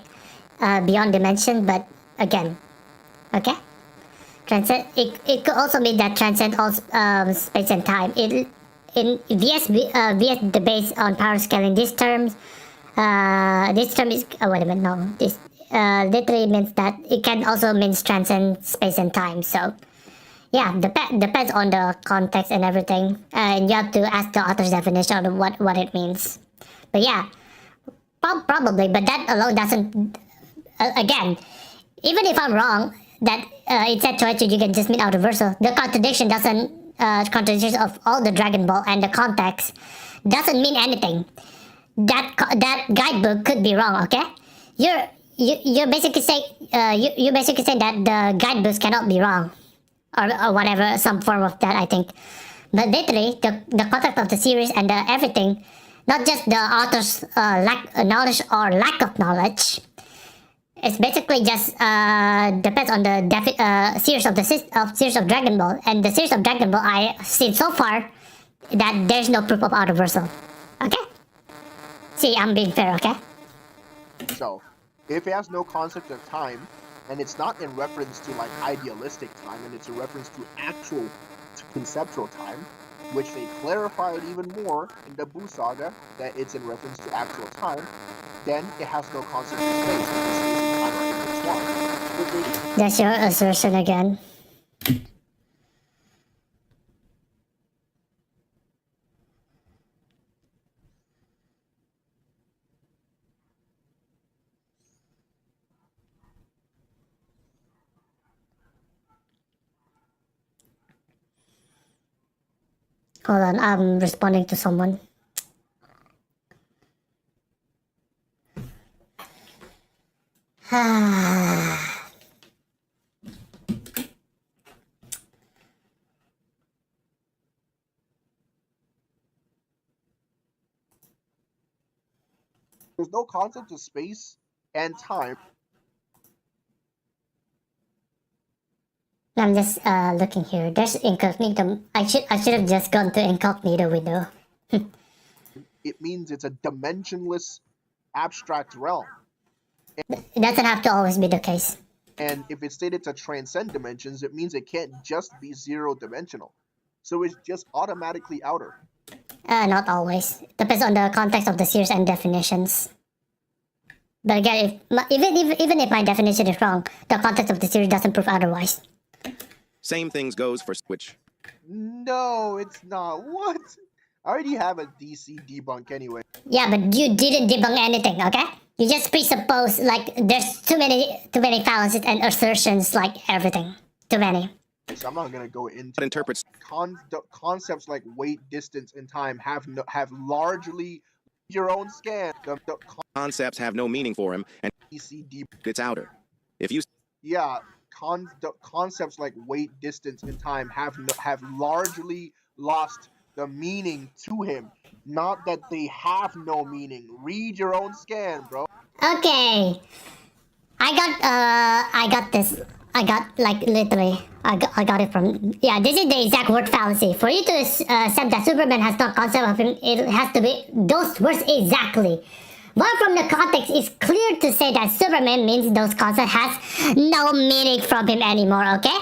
beyond dimension, but again, okay? Transcend. It could also mean that transcend all space and time. In VS debates on power scaling, this term is wait a minute, no, this literally means that it can also means transcend space and time. So yeah, depends on the context and everything, and you have to ask the author's definition of what it means. But yeah, probably, but that alone doesn't, again, even if I'm wrong, that it said Choichi can just mean Outerversal, the contradiction contradiction of all the Dragon Ball and the context doesn't mean anything. That guidebook could be wrong, okay? You're basically saying, you're basically saying that the guidebooks cannot be wrong, or whatever, some form of that, I think. But literally, the context of the series and the everything, not just the author's knowledge or lack of knowledge. It's basically just depends on the series of Dragon Ball, and the series of Dragon Ball I've seen so far that there's no proof of Outerversal. Okay? See, I'm being fair, okay? So, if it has no concept of time, and it's not in reference to like idealistic time, and it's a reference to actual conceptual time, which they clarified even more in the Buu Saga, that it's in reference to actual time, then it has no concept of space, because space and time are intertwined. That's your assertion again. Hold on, I'm responding to someone. There's no concept of space and time. I'm just looking here. There's incognito. I should have just gone to incognito window. It means it's a dimensionless abstract realm. It doesn't have to always be the case. And if it's stated to transcend dimensions, it means it can't just be zero-dimensional. So it's just automatically outer. Not always. Depends on the context of the series and definitions. But again, even if my definition is wrong, the context of the series doesn't prove otherwise. Same things goes for Switch. No, it's not. What? I already have a DC debunk anyway. Yeah, but you didn't debunk anything, okay? You just presuppose, like, there's too many fallacies and assertions, like everything. Too many. So I'm not gonna go into interprets concepts like weight, distance, and time have largely your own scan. The concepts have no meaning for him, and ECD. it's outer. If you Yeah, concepts like weight, distance, and time have largely lost the meaning to him. Not that they have no meaning. Read your own scan, bro. Okay. I got this. I got, like, literally, I got it from, yeah, this is the exact word fallacy. For you to accept that Superman has no concept of him, it has to be those words exactly. But from the context, it's clear to say that Superman means those concepts has no meaning from him anymore, okay?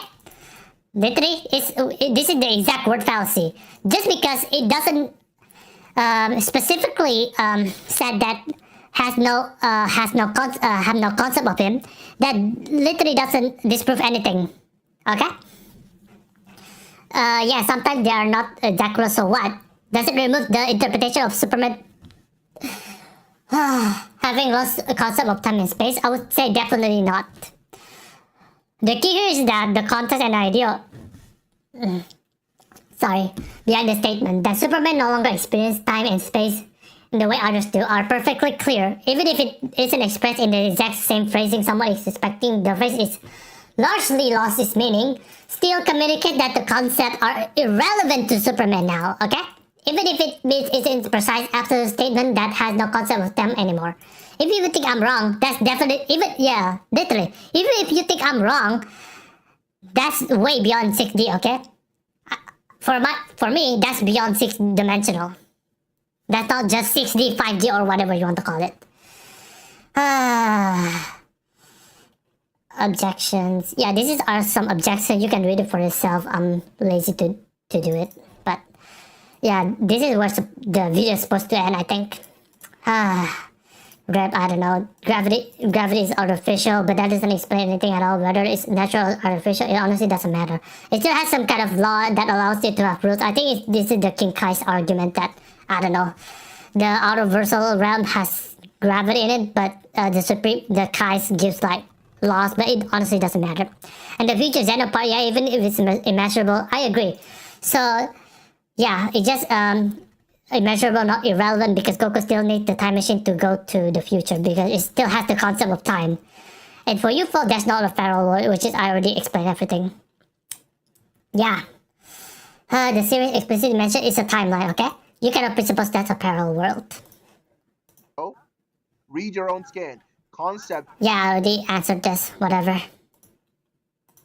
Literally, this is the exact word fallacy. Just because it doesn't specifically said that have no concept of him, that literally doesn't disprove anything. Okay? Yeah, sometimes they are not exact, so what? Does it remove the interpretation of Superman having lost a concept of time and space? I would say definitely not. The key here is that the context and idea behind the statement that Superman no longer experiences time and space in the way others do are perfectly clear. Even if it isn't expressed in the exact same phrasing someone is expecting, the phrase is largely lost its meaning, still communicate that the concepts are irrelevant to Superman now, okay? Even if it isn't precise absolute statement that has no concept of them anymore. If you think I'm wrong, that's definitely, literally. Even if you think I'm wrong, that's way beyond 6D, okay? For me, that's beyond 6-dimensional. That's not just 6D, 5D, or whatever you want to call it. Objections. Yeah, are some objections. You can read it for yourself. I'm lazy to do it. But yeah, this is where the video is supposed to end, I think. I don't know. Gravity is artificial, but that doesn't explain anything at all. Whether it's natural or artificial, it honestly doesn't matter. It still has some kind of law that allows it to have roots. I think this is the King Kai's argument that, I don't know, the Outerversal realm has gravity in it, but the Kai's gives, like, laws, but it honestly doesn't matter. And the future Xenopart, yeah, even if it's immeasurable, I agree. So, yeah, it just, immeasurable, not irrelevant, because Goku still needs the time machine to go to the future, because it still has the concept of time. And for you folk, that's not a parallel world, which is, I already explained everything. Yeah. The series explicitly mentioned it's a timeline, okay? You cannot presuppose that's a parallel world. Oh, read your own scan. Concept. Yeah, I already answered this. Whatever.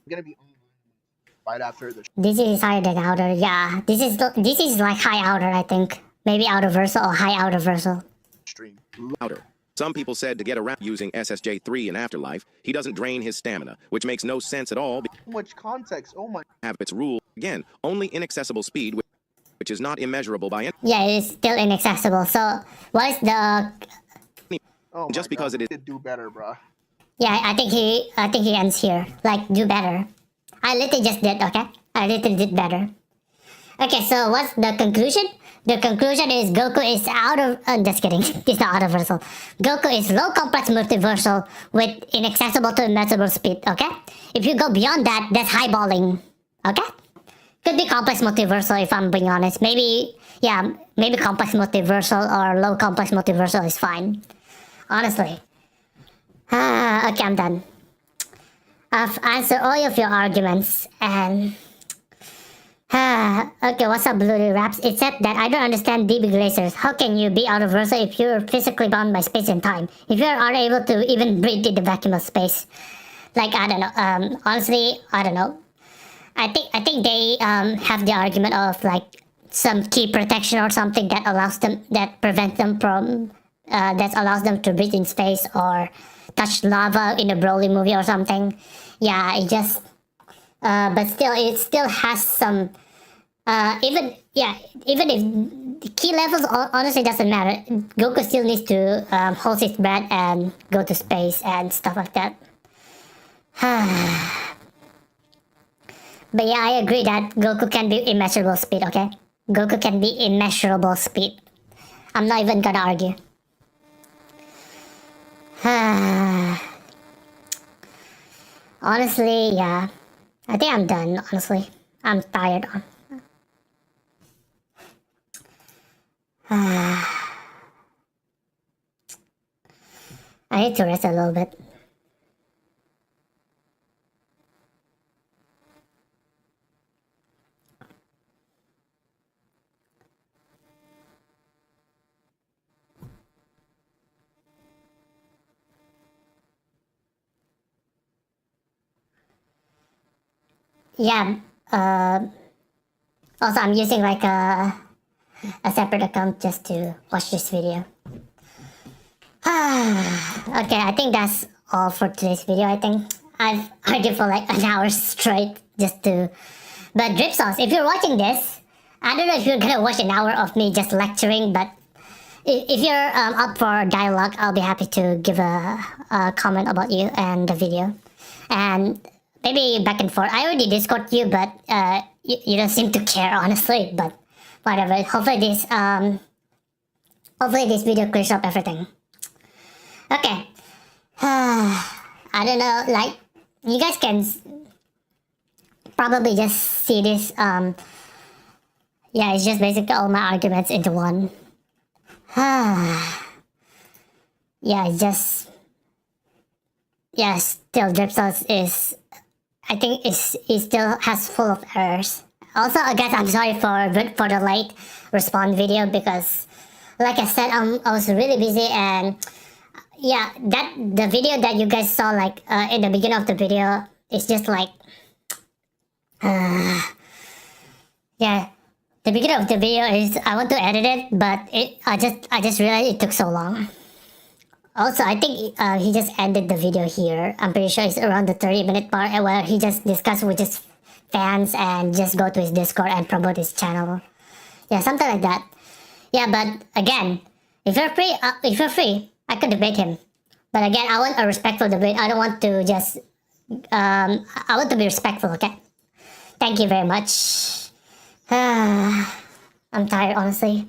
Gonna be right after the. This is higher than outer. Yeah, this is like high outer, I think. Maybe outerversal or high outerversal. Stream. outer. Some people said to get around using SSJ3 in Afterlife, he doesn't drain his stamina, which makes no sense at all. So much context. Oh my. Have its rule again, only inaccessible speed, which is not immeasurable by any. Yeah, it's still inaccessible. So what is the? Oh just my because God. it is. Do better, bruh. Yeah, I think he ends here. Like, do better. I literally just did, okay? I literally did better. Okay, so what's the conclusion? The conclusion is Goku is just kidding. It's not Outerversal. Goku is low complex multiversal with inaccessible to immeasurable speed, okay? If you go beyond that, that's highballing, okay? Could be complex multiversal if I'm being honest. Maybe complex multiversal or low complex multiversal is fine. Honestly. Okay, I'm done. I've answered all of your arguments and... okay, what's up, Bloody Raps? It said that I don't understand DB Glazers. How can you be Outerversal if you're physically bound by space and time? If you are able to even breathe in the vacuum of space? Like, I don't know. Honestly, I don't know. I think they have the argument of, like, some key protection or something that allows them, that prevents them from, that allows them to breathe in space or touch lava in a Broly movie or something. Yeah, it just, but still, it still has some, even if the key levels honestly doesn't matter. Goku still needs to hold his breath and go to space and stuff like that. But yeah, I agree that Goku can be immeasurable speed, okay? Goku can be immeasurable speed. I'm not even gonna argue. Honestly, yeah. I think I'm done, honestly. I'm tired. I need to rest a little bit. Yeah, also I'm using like a separate account just to watch this video. Okay, I think that's all for today's video. I think I've argued for like an hour straight just to... But DripSauce, if you're watching this, I don't know if you're gonna watch an hour of me just lecturing, but if you're up for dialogue, I'll be happy to give a comment about you and the video. And maybe back and forth. I already Discord you, but you don't seem to care, honestly. But whatever. Hopefully this video clears up everything. Okay. I don't know. Like, you guys can probably just see this. Yeah, it's just basically all my arguments into one. Yeah, it's just... Yeah, still DripSauce is... I think it still has full of errors. Also, guys, I'm sorry for the late response video because, like I said, I was really busy, and yeah, the video that you guys saw like in the beginning of the video is just like yeah, the beginning of the video is I want to edit it, but I just realized it took so long. Also, I think he just ended the video here. I'm pretty sure it's around the 30-minute part where he just discussed with his fans and just go to his Discord and promote his channel. Yeah, something like that. Yeah, but again, if you're free, I could debate him. But again, I want a respectful debate. I don't want to just... I want to be respectful, okay? Thank you very much. I'm tired, honestly.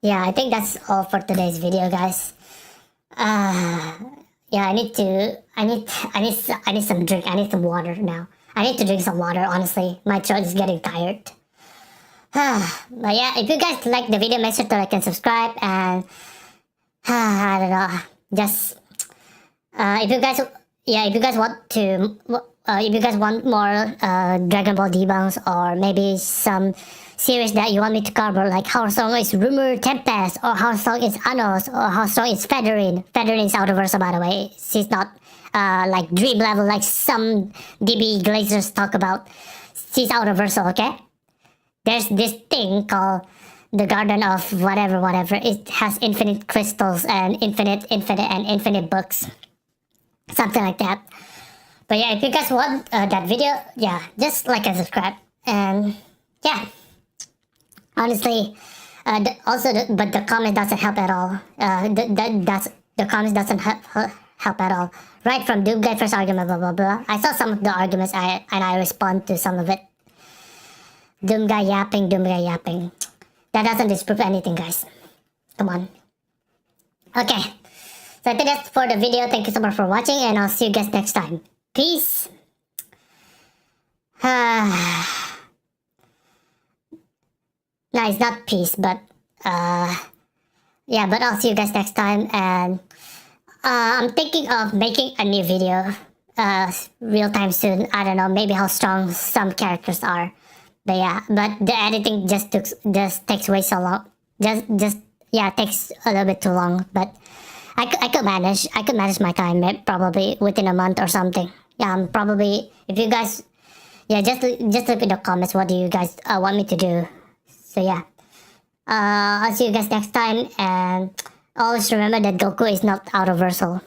Yeah, I think that's all for today's video, guys. Yeah, I need some drink. I need some water now. I need to drink some water, honestly. My throat is getting tired. But yeah, if you guys like the video, make sure to like and subscribe. And I don't know, just if you guys want more Dragon Ball debunks, or maybe some series that you want me to cover, like how strong is Rumor Tempest, or how strong is Anos, or how strong is Federin. Federin is Outerversal, by the way. She's not like dream level like some DB Glazers talk about. She's Outerversal, okay? There's this thing called the Garden of whatever. It has infinite crystals and infinite books. Something like that. But yeah, if you guys want that video, yeah, just like and subscribe. And yeah, honestly, but the comment doesn't help at all. The comments doesn't help at all. Right from Doom Guy first argument, blah blah blah. I saw some of the arguments and I respond to some of it. Doom Guy yapping. That doesn't disprove anything, guys. Come on. Okay, so I think that's for the video. Thank you so much for watching, and I'll see you guys next time. Peace. No, it's not peace, but yeah, but I'll see you guys next time. And I'm thinking of making a new video real time soon. I don't know, maybe how strong some characters are. But yeah, but the editing just takes way so long. Yeah, it takes a little bit too long. But I could manage my time probably within a month or something. Yeah, probably, if you guys, yeah, just look in the comments. What do you guys want me to do? So yeah, I'll see you guys next time, and always remember that Goku is not Outerversal.